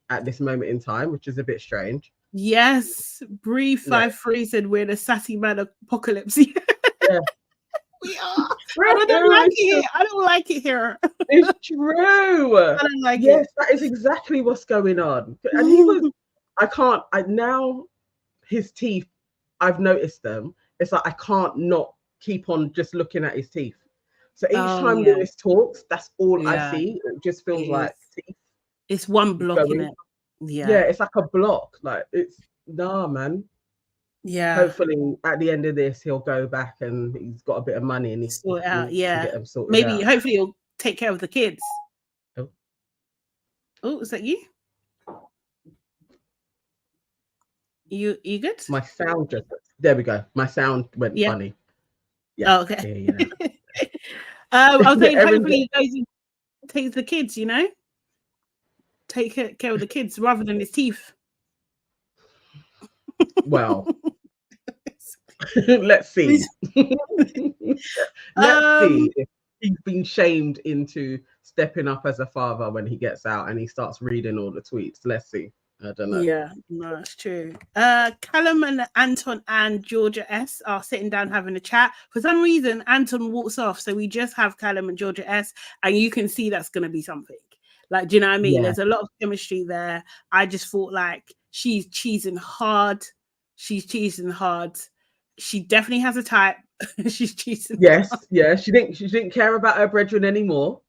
at this moment in time, which is a bit strange. Yes, Bree53 said we're in a sassy man apocalypse. Yeah. We are. And I don't like it here. I don't like it here. It's true. I don't like it. Yes, that is exactly what's going on. And he was, now his teeth, I've noticed them. It's like I can't not keep on just looking at his teeth. So each time Lewis talks, that's all I see. It just feels like teeth. It's one block in it. Yeah, it's like a block. Like it's man. Yeah. Hopefully at the end of this he'll go back and he's got a bit of money and he sort out. Get them sorted maybe out. Hopefully he'll take care of the kids. Oh, is that you? You good? My sound just there we go. My sound went funny. Yeah. Oh, okay. I was saying hopefully he goes and takes the kids, take care of the kids rather than his teeth. Well, let's see. Let's see if he's been shamed into stepping up as a father when he gets out and he starts reading all the tweets. Let's see. I don't know. Yeah, no, it's true. Callum and Anton and Georgia S are sitting down having a chat. For some reason, Anton walks off, so we just have Callum and Georgia S, and you can see that's going to be something. Like, do you know what I mean? Yeah. There's a lot of chemistry there. I just thought like she's cheesing hard. She definitely has a type. She's cheesing. Yes, hard. Yeah. She didn't care about her brethren anymore.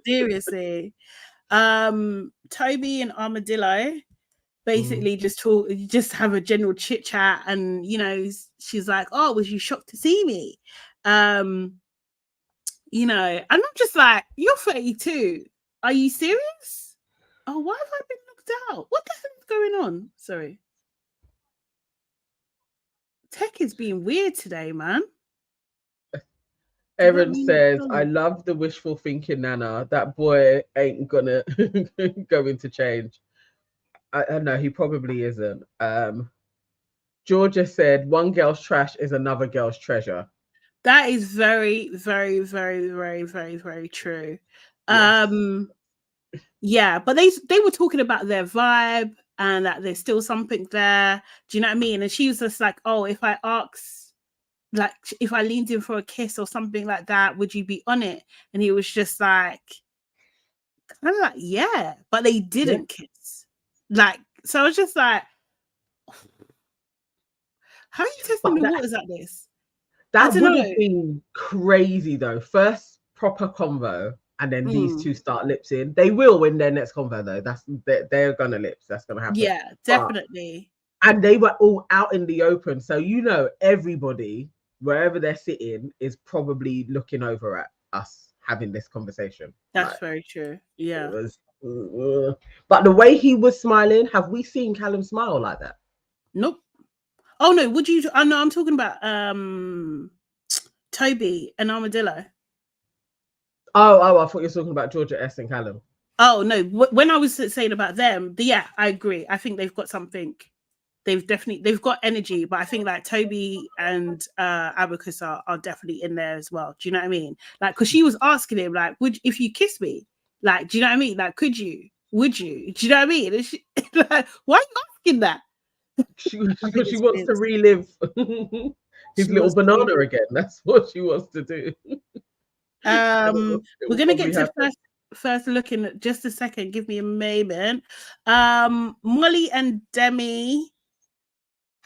Seriously. Tobi and Armadillo basically just have a general chit chat, and she's like, "Oh, was you shocked to see me?" And I'm just like, "You're 32. Are you serious? Oh, why have I been knocked out? What the hell is going on?" Sorry, tech is being weird today, man. Erin says, I love the wishful thinking, Nana. That boy ain't gonna going to change. I know he probably isn't. Georgia said, one girl's trash is another girl's treasure. That is very, very, very, very, very, very true. Yes. Yeah, but they were talking about their vibe and that there's still something there. Do you know what I mean? And she was just like, oh, if I leaned in for a kiss or something like that, would you be on it? And he was just like, kind of like, yeah, but they didn't kiss. Like, so I was just like, how are you testing the waters at this? That would have been crazy though. First proper convo, and then these two start lipsing. They will win their next convo though. They're gonna lips. That's gonna happen. Yeah, definitely. And they were all out in the open, so everybody wherever they're sitting is probably looking over at us having this conversation. That's very true. Yeah. It was, but the way he was smiling, have we seen Callum smile like that? Nope. Oh no, would you? Oh no, I'm talking about Tobi and Armadillo. Oh, I thought you were talking about Georgia S and Callum. Oh no, when I was saying about them, yeah, I agree. I think they've got something. They've got energy, but I think like Tobi and Abacus are definitely in there as well. Do you know what I mean? Like, because she was asking him like, if you kiss me, like, do you know what I mean? Like, would you? Do you know what I mean? And like, why are you asking that? She wants to relive his little banana again. That's what she wants to do. We're gonna get to first look in just a second. Give me a moment. Molly and Demi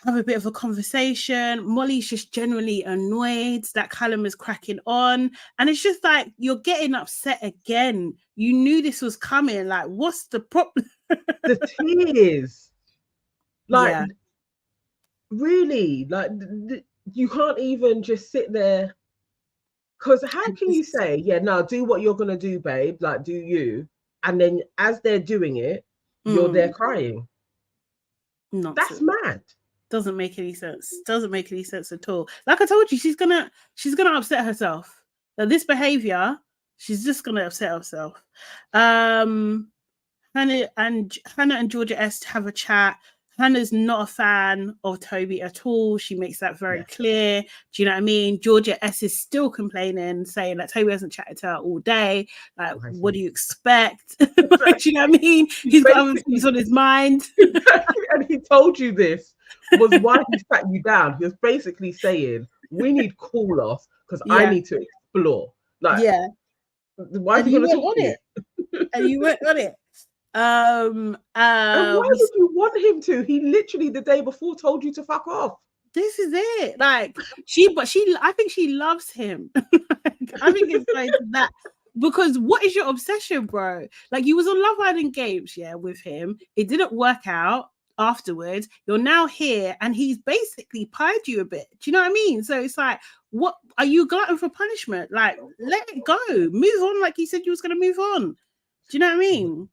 have a bit of a conversation. Molly's just generally annoyed that Callum is cracking on, and it's just like, you're getting upset again. You knew this was coming. Like, what's the problem? The tears, like, really, like, you can't even just sit there. Because how can you say, yeah, no, do what you're gonna do, babe, like, do you, and then as they're doing it, you're there crying? That's mad. Doesn't make any sense. Doesn't make any sense at all. Like I told you, she's gonna upset herself. Now, this behavior, she's just gonna upset herself. Hannah and Georgia S have a chat. Hannah's not a fan of Tobi at all. She makes that very clear. Do you know what I mean? Georgia S is still complaining, saying that Tobi hasn't chatted to her all day. Like, what do you expect? Do you know what I mean? He's got other things on his mind. And he told you this was why he sat you down. He was basically saying, we need call off because I need to explore. Like, why are you going to talk to you? And you went on it. And why would you want him to? He literally the day before told you to fuck off. This is it. Like I think she loves him. I think it's like that. Because what is your obsession, bro? Like, you was on Love Island Games, with him. It didn't work out afterwards. You're now here, and he's basically pied you a bit. Do you know what I mean? So it's like, what are you glutton for punishment? Like, let it go. Move on, like you said you was going to move on. Do you know what I mean?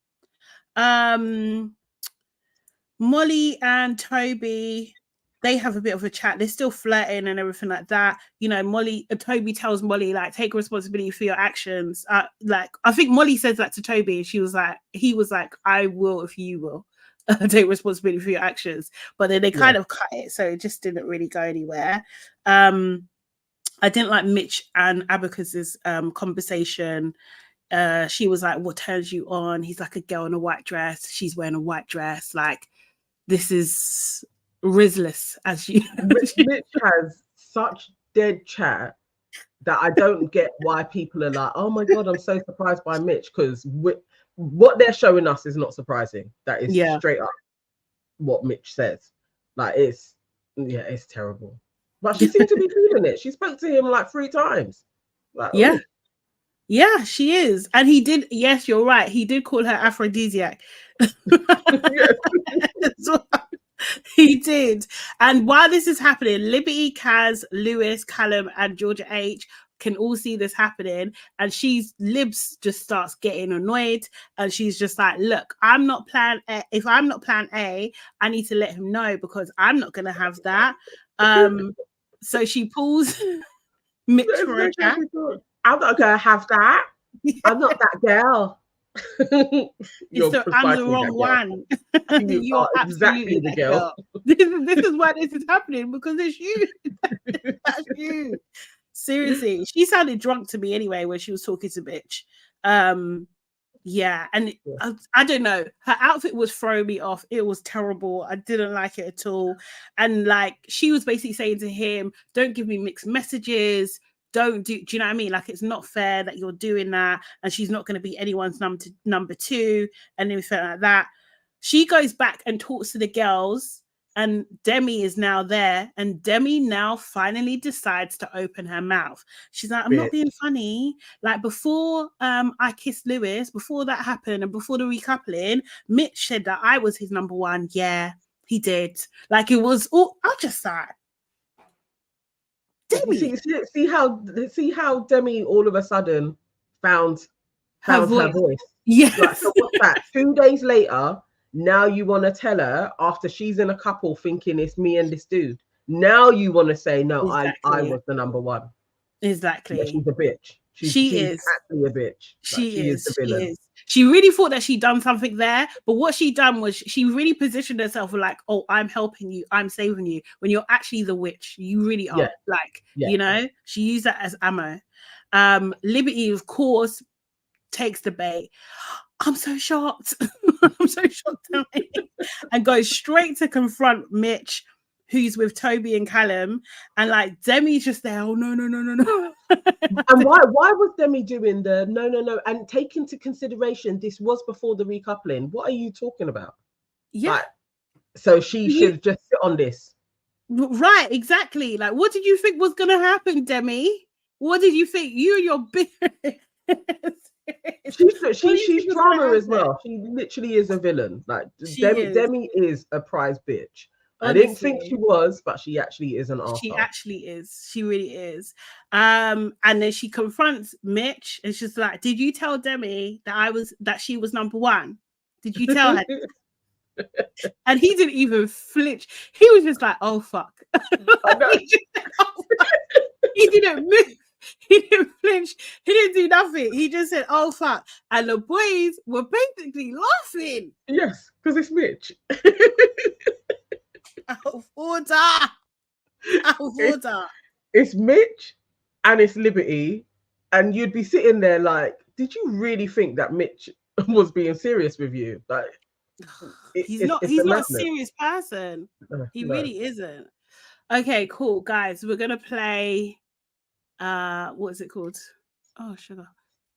Molly and Tobi, they have a bit of a chat. They're still flirting and everything like that. You know, Tobi tells Molly, like, take responsibility for your actions. Like, I think Molly says that to Tobi, and he was like, I will if you will take responsibility for your actions. But then they kind of cut it, so it just didn't really go anywhere. I didn't like Mitch and Abacus's conversation. She was like, what turns you on? He's like a girl in a white dress. She's wearing a white dress. Like, this is Rizless, as you. Mitch has such dead chat that I don't get why people are like, oh my God, I'm so surprised by Mitch, because what they're showing us is not surprising. That is straight up what Mitch says. Like, it's terrible. But she seemed to be feeling it. She spoke to him like 3 times. Like, yeah, she is. And he did, yes, you're right. He did call her aphrodisiac. He did. And while this is happening, Liberty, Kaz, Lewis, Callum, and Georgia H can all see this happening. And Libs just starts getting annoyed. And she's just like, look, I'm not plan A. If I'm not plan A, I need to let him know, because I'm not going to have that. So she pulls Mitch for a chat. I'm not going to have that. I'm not that girl. I'm the wrong one. You are exactly the girl. This is why this is happening, because it's you. That's you. Seriously, she sounded drunk to me anyway when she was talking to Mitch. I don't know. Her outfit was throwing me off. It was terrible. I didn't like it at all. And like, she was basically saying to him, "Don't give me mixed messages. Do you know what I mean? Like, it's not fair that you're doing that." And she's not going to be anyone's number 2 and everything like that. She goes back and talks to the girls, and Demi is now there. And Demi now finally decides to open her mouth. She's like, I'm not being funny. Like, before I kissed Lewis, before that happened, and before the recoupling, Mitch said that I was his number 1. Yeah, he did. Like, it was all, I just thought, Demi. See how Demi all of a sudden found her voice. Yes. Like, so what's that? 2 days later, now you want to tell her, after she's in a couple thinking it's me and this dude, now you want to say, no, exactly. I was the number 1. Exactly. Yeah, she's a bitch. She's actually a bitch. She is the villain. She is. She really thought that she'd done something there, but what she done was she really positioned herself like, oh, I'm helping you, I'm saving you, when you're actually the witch. You really are. You know, she used that as ammo. Liberty, of course, takes the bait. I'm so shocked. I'm so shocked, and goes straight to confront Mitch, who's with Tobi and Callum, and like, Demi's just there. Oh no. And why was Demi doing the no? And take into consideration, this was before the recoupling. What are you talking about? Yeah. Like, so she should just sit on this. Right, exactly. Like, what did you think was gonna happen, Demi? What did you think? You and your big she's drama as well. She literally is a villain. Like, Demi is a prize bitch. Honestly. I didn't think she was, but she actually is an arsehole. She actually is. She really is. And then she confronts Mitch, and she's like, "Did you tell Demi that she was number 1? Did you tell her?" And he didn't even flinch. He was just like, "Oh fuck." He didn't move. He didn't flinch. He didn't do nothing. He just said, "Oh fuck," and the boys were basically laughing. Yes, because it's Mitch. Out of order. Out of order. It's Mitch and it's Liberty, and you'd be sitting there like, did you really think that Mitch was being serious with you? Like, he's not a serious person. He really isn't. Okay, cool, guys. We're gonna play. What is it called? Oh, sugar.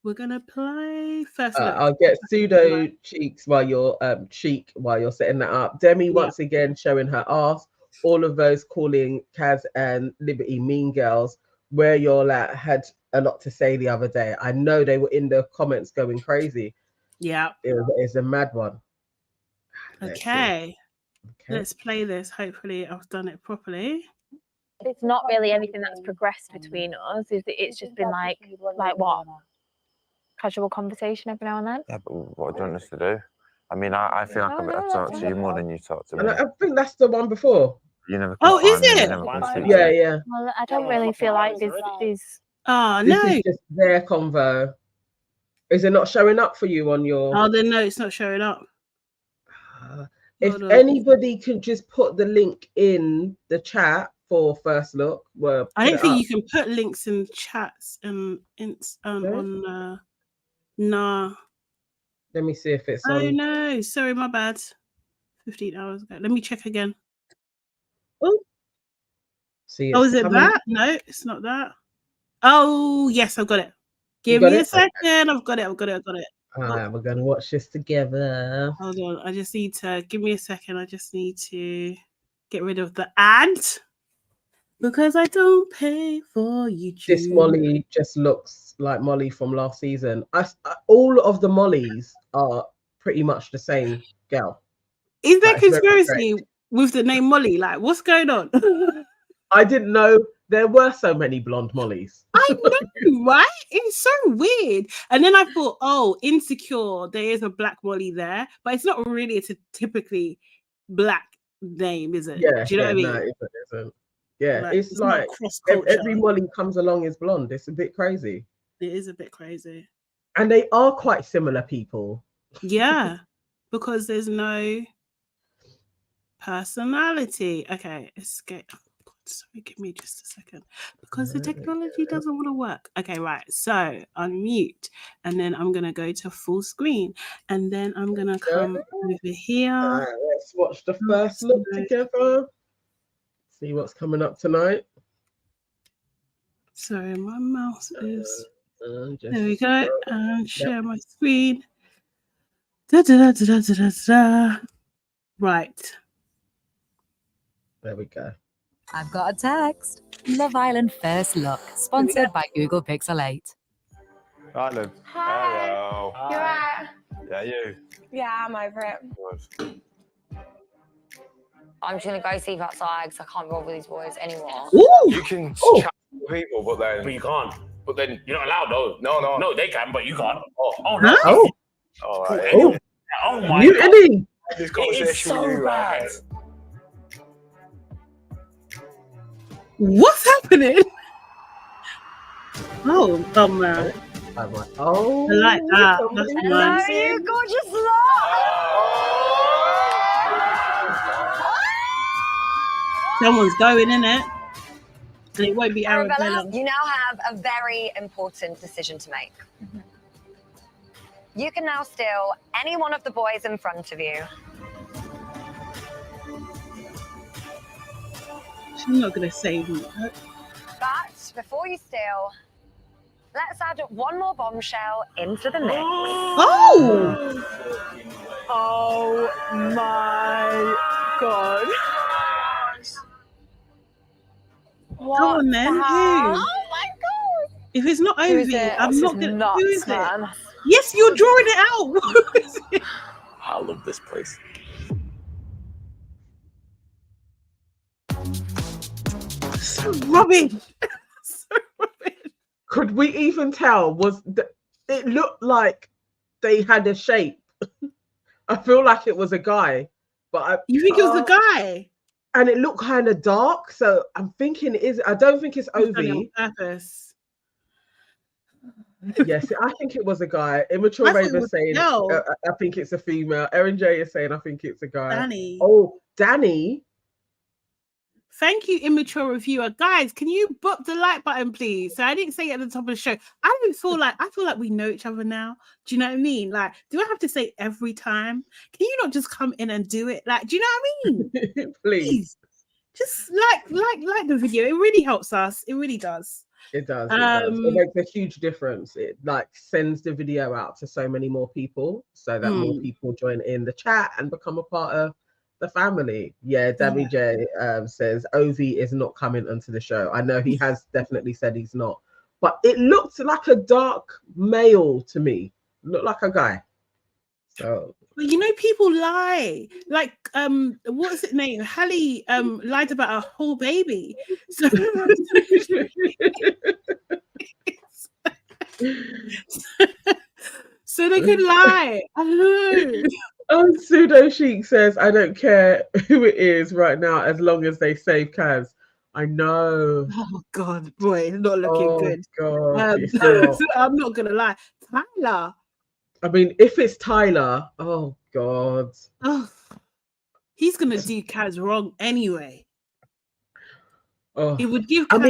We're gonna play first. I'll get pseudo cheeks while you're setting that up. Demi once again showing her ass. All of those calling Kaz and Liberty mean girls. Where you're at had a lot to say the other day. I know they were in the comments going crazy. Yeah, it's a mad one. Okay, let's play this. Hopefully, I've done it properly. It's not really anything that's progressed between us. It's just been like what? Casual conversation every now and then. Yeah, but what do you want us to do? I mean, I feel like I've talked to you more than you talked to me. And I think that's the one before. You never. Oh, is it? Yeah. Well, I don't really feel like there's. Oh, no. This is just their convo. Is it not showing up for you on your? Oh, then no, it's not showing up. If anybody can just put the link in the chat for first look, I don't think you can put links in chats and on. Nah. Let me see if it's on. Oh no, sorry, my bad. 15 hours ago. Let me check again. Oh. See, is it that? No, it's not that. Oh, yes, I've got it. Give me a second. Okay. I've got it. We're gonna watch this together. Hold on. I just need to give me a second. I just need to get rid of the ad because I don't pay for YouTube. This Molly just looks like Molly from last season. All of the Mollys are pretty much the same girl. Is there conspiracy with the name Molly? Like, what's going on? I didn't know there were so many blonde Mollys. I know, right? It's so weird. And then I thought, oh, Insecure, there is a black Molly there, but it's not really a typically black name, is it? Yeah, do you know what I mean? No, it isn't. Yeah, it's like every Molly comes along is blonde. It's a bit crazy. It is a bit crazy. And they are quite similar people. Yeah, because there's no personality. Okay, escape. Sorry, give me just a second because the technology doesn't want to work. Okay, right. So unmute, and then I'm gonna go to full screen, and then I'm gonna come over here. Let's watch the first look together. See what's coming up tonight. Sorry, my mouse is. There we go. And share my screen. Right. There we go. I've got a text. Love Island First Look, sponsored by Google Pixel 8. Island. Hi. Hello. You're right. Yeah, you. Yeah, I'm over it. Good. I'm just gonna go sleep outside because I can't roll with these boys anymore. Ooh. You can chat to people, but you can't. But then you're not allowed, though. No, they can, but you can't. Oh no. Oh. All right. Oh my God. This conversation it's so with you, bad. Right? What's happening? Oh man. I'm like, oh, I like that. That's nice. You gorgeous lot. Someone's going in it. And it won't be Arabella. You now have a very important decision to make. You can now steal any one of the boys in front of you. She's not going to save me. But before you steal, let's add one more bombshell into the mix. Oh! Oh my God. What Come on then. Who? Oh my God. If it's not Ovi, I'm not going to. Who is man? it? Yes, you're drawing it out. Who is it? I love this place. So rubbish. So rubbish. Could we even tell? It looked like they had a shape. I feel like it was a guy, but you think it was the guy? And it looked kind of dark, so I'm thinking I don't think it's Ovi. On purpose. Yes, I think it was a guy. Immature Raven saying, I think it's a female. Erin J is saying, I think it's a guy. Danny. Oh, Danny. Thank you, immature reviewer. Guys, can you book the like button, please? So I didn't say it at the top of the show. I feel like we know each other now. Do you know what I mean? Like, do I have to say every time? Can you not just come in and do it? Like, do you know what I mean? Please. Just like the video. It really helps us. It really does. It does. It does. It makes a huge difference. It like sends the video out to so many more people, so that more people join in the chat and become a part of the family. Yeah, Demi J says Ovi is not coming onto the show. I know he has definitely said he's not, but it looked like a dark male to me. Looked like a guy. So, but you know, people lie. Like, what's it name? Hallie lied about a whole baby. So, so they could lie. I know. Pseudo Chic says, I don't care who it is right now as long as they save Kaz. I know. Oh God, boy, it's not looking good. God, I'm not gonna lie. Tyler. I mean, if it's Tyler, oh God. Oh, he's gonna do Kaz wrong anyway. Oh, it would give Kaz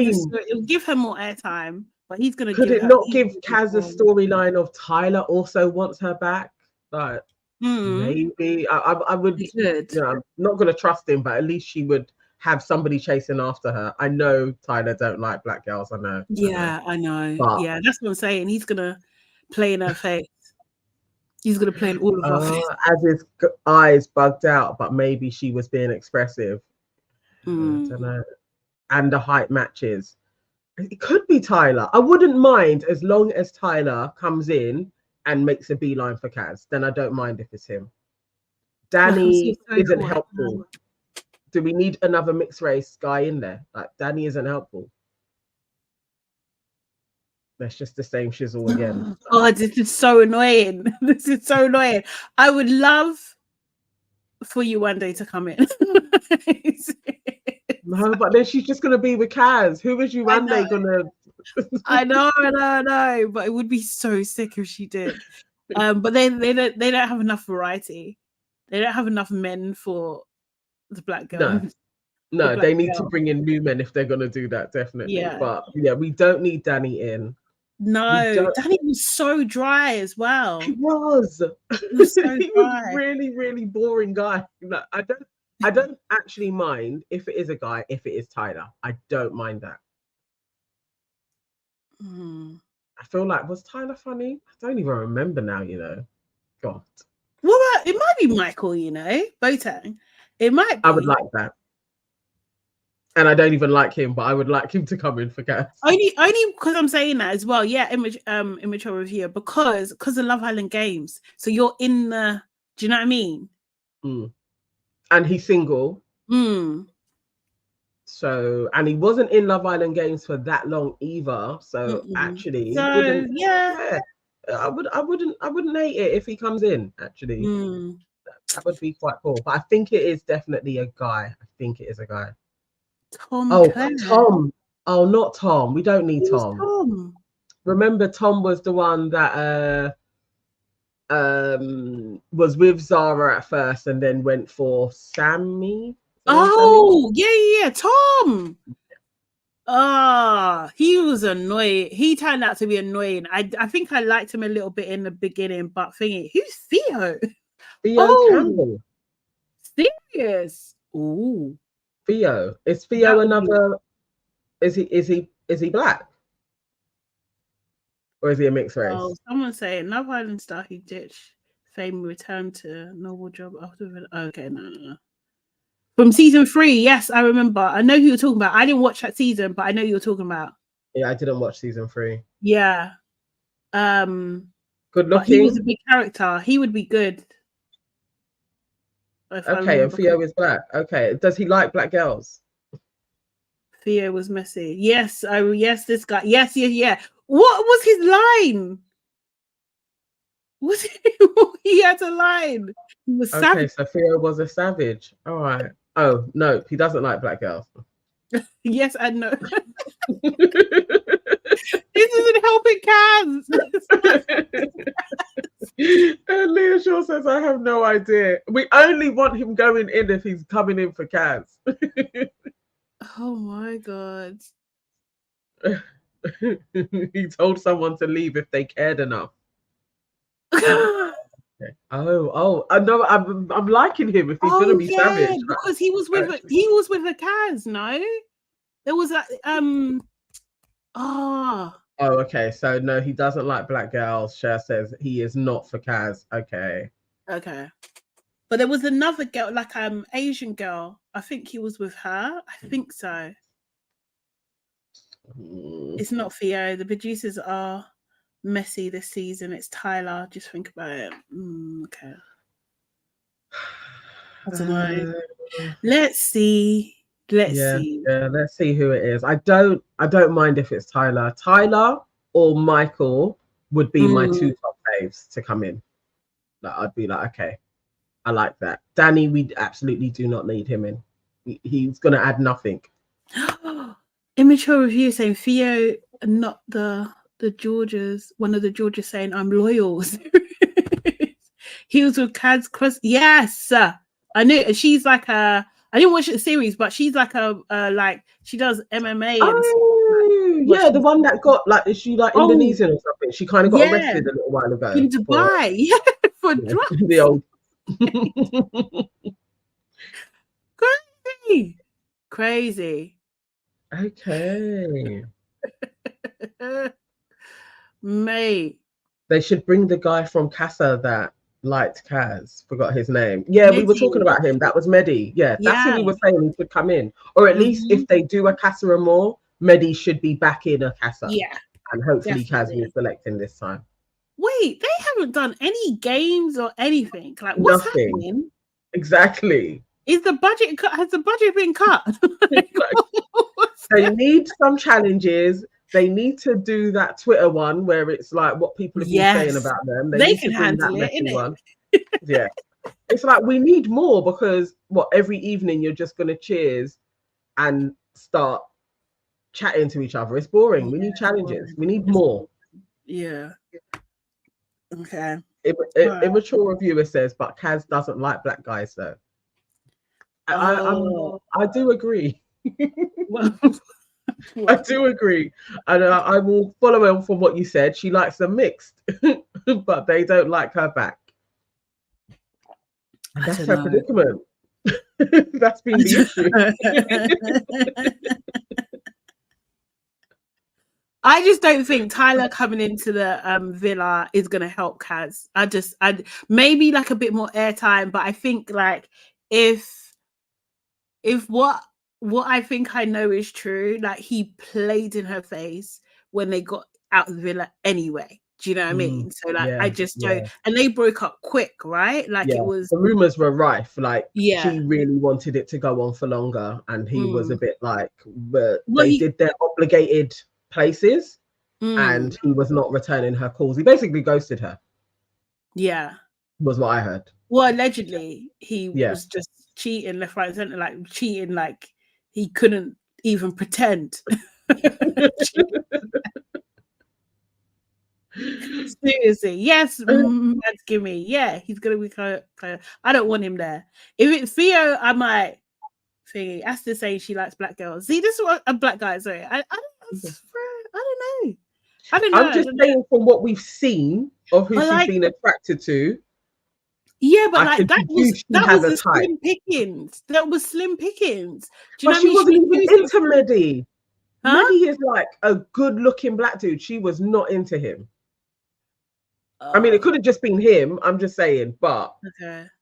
it would give her more airtime, but he's gonna could it not give Kaz a storyline of Tyler also wants her back? Like maybe I would. You know, I'm not gonna trust him, but at least she would have somebody chasing after her. I know Tyler don't like black girls. I know. Yeah, I know. But, yeah, that's what I'm saying. He's gonna play in her face. He's gonna play in all of our face. As his eyes bugged out, but maybe she was being expressive. I don't know. And the height matches. It could be Tyler. I wouldn't mind as long as Tyler comes in and makes a beeline for Kaz. Then I don't mind if it's him. Danny isn't helpful. Do we need another mixed race guy in there? Like, Danny isn't helpful. That's just the same shizzle again. Oh, this is so annoying. This is so annoying. I would love for you one day to come in. No, but then she's just gonna be with Kaz. Who is you one day gonna? I know. But it would be so sick if she did. But they don't have enough variety. They don't have enough men for the black girl. No, they need to bring in new men if they're gonna do that, definitely. Yeah. But yeah, we don't need Danny in. No, Danny was so dry as well. He was. He was so he was really, really boring guy. Like, I don't actually mind if it is a guy, if it is Tyler. I don't mind that. I feel like, was Tyler funny? I don't even remember now, you know. God. Well, it might be Michael, you know, Boateng. It might be. I would like that. And I don't even like him, but I would like him to come in for Kaz. Only because I'm saying that as well. Yeah, immature reviewer, because of Love Island Games. So you're in the. Do you know what I mean? And he's single. So, and he wasn't in Love Island Games for that long either. So actually, I wouldn't hate it if he comes in. Actually, that would be quite cool. But I think it is definitely a guy. I think it is a guy. Tom. Oh, not Tom. We don't need Tom. Tom. Remember, Tom was the one that was with Zara at first and then went for Sammy. Oh, yeah, Tom. He was annoying. He turned out to be annoying. I think I liked him a little bit in the beginning, but thinking, who's Theo? Theo Campbell. Serious? Ooh. Theo. Is Theo another? Is he black? Or is he a mixed race? Oh, someone's saying Love Island star who ditched fame returned to normal job after. Okay, no. From season 3, yes, I remember. I know who you're talking about. I didn't watch that season, but I know who you're talking about. Yeah, I didn't watch season 3. Yeah. Good looking. He was a big character. He would be good. Okay, and Theo is black. Okay, does he like black girls? Theo was messy. Yes, this guy. Yes. What was his line? He had a line. He was savage. So Theo was a savage. All right. Oh no, he doesn't like black girls. Yes and no. This isn't helping Kaz. And Leah Shaw says, I have no idea. We only want him going in if he's coming in for Kaz. Oh my god. He told someone to leave if they cared enough. Oh, I know. I'm liking him. If he's gonna be savage, because he was with a Kaz. No, there was a Oh, okay. So no, he doesn't like black girls. Cher says he is not for Kaz. Okay. But there was another girl, like Asian girl. I think he was with her. I think so. It's not Theo. The producers are messy this season. It's Tyler. Just think about it. Okay. I don't know. Let's see. Let's see. Yeah, let's see who it is. I don't mind if it's Tyler. Tyler or Michael would be my two top faves to come in. Like, I'd be like, okay, I like that. Danny, we absolutely do not need him in. He's gonna add nothing. Immature review saying Theo, not the Georges. One of the Georges saying I'm loyal. He was with Kaz Cross. Yes, I knew. She's like a. I didn't watch the series, but she's like a like she does MMA. Yeah, the one that got like, is she like Indonesian or something? She kind of got arrested a little while ago in Dubai for drugs. The old crazy. Okay, mate. They should bring the guy from Casa that liked Kaz. Forgot his name. Yeah, Mehdi. We were talking about him. That was Mehdi. Yeah, that's who we were saying he should come in. Or at least if they do a Casa and more, Mehdi should be back in a Casa. Yeah. And hopefully Kaz is selecting this time. Wait, they haven't done any games or anything. Like, what's happening? Exactly. Is the budget cut? Has the budget been cut? They need some challenges. They need to do that Twitter one where it's like what people have been saying about them. They can handle it, innit? Yeah. It's like we need more because every evening you're just gonna cheers and start chatting to each other. It's boring. We need challenges. We need more. Yeah. Okay. Immature reviewer says, but Kaz doesn't like black guys though. I do agree. I do agree, and I will follow on from what you said. She likes them mixed, but they don't like her back. That's her predicament. That's been the issue. I just don't think Tyler coming into the villa is going to help Kaz. I maybe like a bit more airtime, but I think like if what I think I know is true, like he played in her face when they got out of the villa anyway. Do you know what I mean? So like I just don't, and they broke up quick, right? Like it was, the rumors were rife. Like she really wanted it to go on for longer, and he was a bit like, but they did their obligated places, and he was not returning her calls. He basically ghosted her. Yeah, was what I heard. Well, allegedly he was just cheating left, right, and center, like cheating, like he couldn't even pretend. Seriously, yes, that's gimme. Yeah, he's gonna be kind of. I don't want him there. If it's Theo, I might think Asta saying she likes black girls. See, this is what a black guy. Sorry, I don't know. I'm just saying from what we've seen of who she's been attracted to. Yeah, but like that was slim pickings. That was slim pickings. Do you know she wasn't even into Mehdi. Mehdi is like a good-looking black dude. She was not into him. I mean, it could have just been him. I'm just saying, but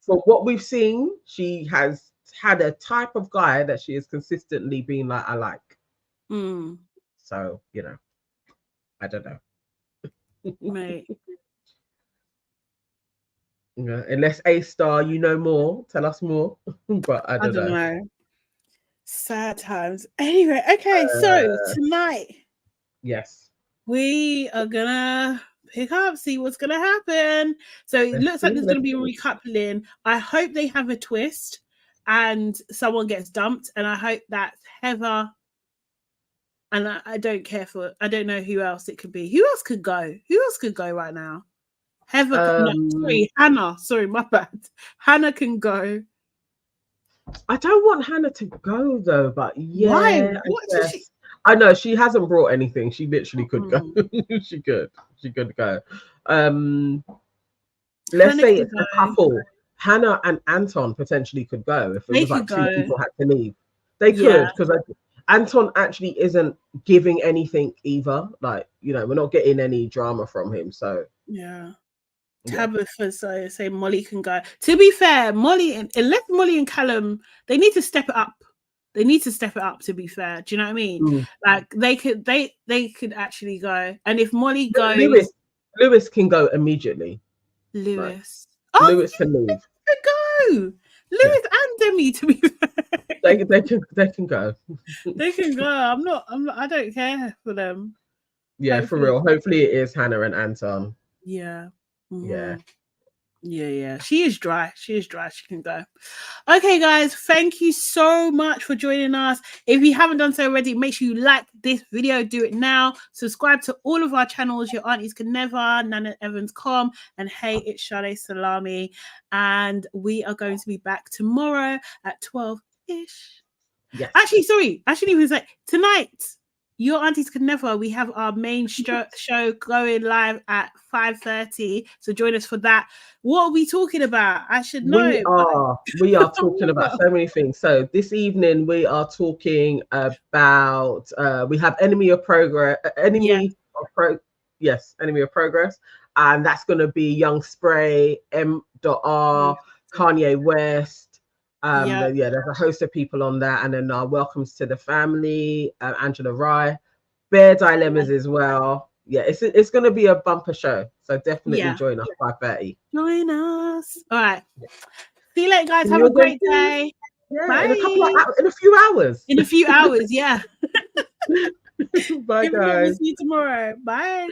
from what we've seen, she has had a type of guy that she has consistently been like, I like. So I don't know. Mate. Unless A-Star, you know more, tell us more. But I don't know. Sad times. Anyway, okay, so tonight, yes, we are gonna pick up, see what's gonna happen. So it looks like there's gonna be a recoupling. I hope they have a twist and someone gets dumped, and I hope that's Heather. And I don't care for. I don't know who else it could be. Who else could go? Who else could go right now? Heather. Hannah. Sorry, my bad. Hannah can go. I don't want Hannah to go though, but yeah, Why? What did she? I know she hasn't brought anything. She literally could go. She could go. Let's Hannah say could it's a go. couple. Hannah and Anton potentially could go if it They was like could two go. people had to leave. They Yeah. could, because Anton actually isn't giving anything either. Like, you know, we're not getting any drama from him. So Yeah. Yeah. Tabitha say Molly can go. To be fair, unless Molly and Callum, they need to step it up. They need to step it up, to be fair. Do you know what I mean? Like they could actually go. And if Molly goes, Lewis can go immediately. Lewis. Right. Lewis can leave. Go. Lewis and Demi, to be fair. They can go. They can go. I'm not I don't care for them. Yeah, Hopefully. for real. Hopefully it is Hannah and Anton. Yeah. Yeah. Yeah. She is dry. She can go. Okay, guys, thank you so much for joining us. If you haven't done so already, make sure you like this video. Do it now. Subscribe to all of our channels. Your Aunties Can Never, Nana Evans.com, and Hey, it's Sade Salami. And we are going to be back tomorrow at 12-ish. Yes. Actually, we say tonight. Your Aunties Can Never. We have our main show going live at 5:30. So join us for that. What are we talking about? I should know. We are talking about so many things. So this evening we are talking about we have Enemy of Progress, Enemy of Progress, and that's going to be Young Spray, M.R, Kanye West. There's a host of people on that, and then our Welcomes to the Family, Angela Rye, Bear Dilemmas as well. Yeah, it's going to be a bumper show, so definitely join us 5:30. Join us. All right. See you later, guys. Have a great day. Yeah, bye. In a few hours. In a few hours, yeah. Bye, guys. See you tomorrow. Bye.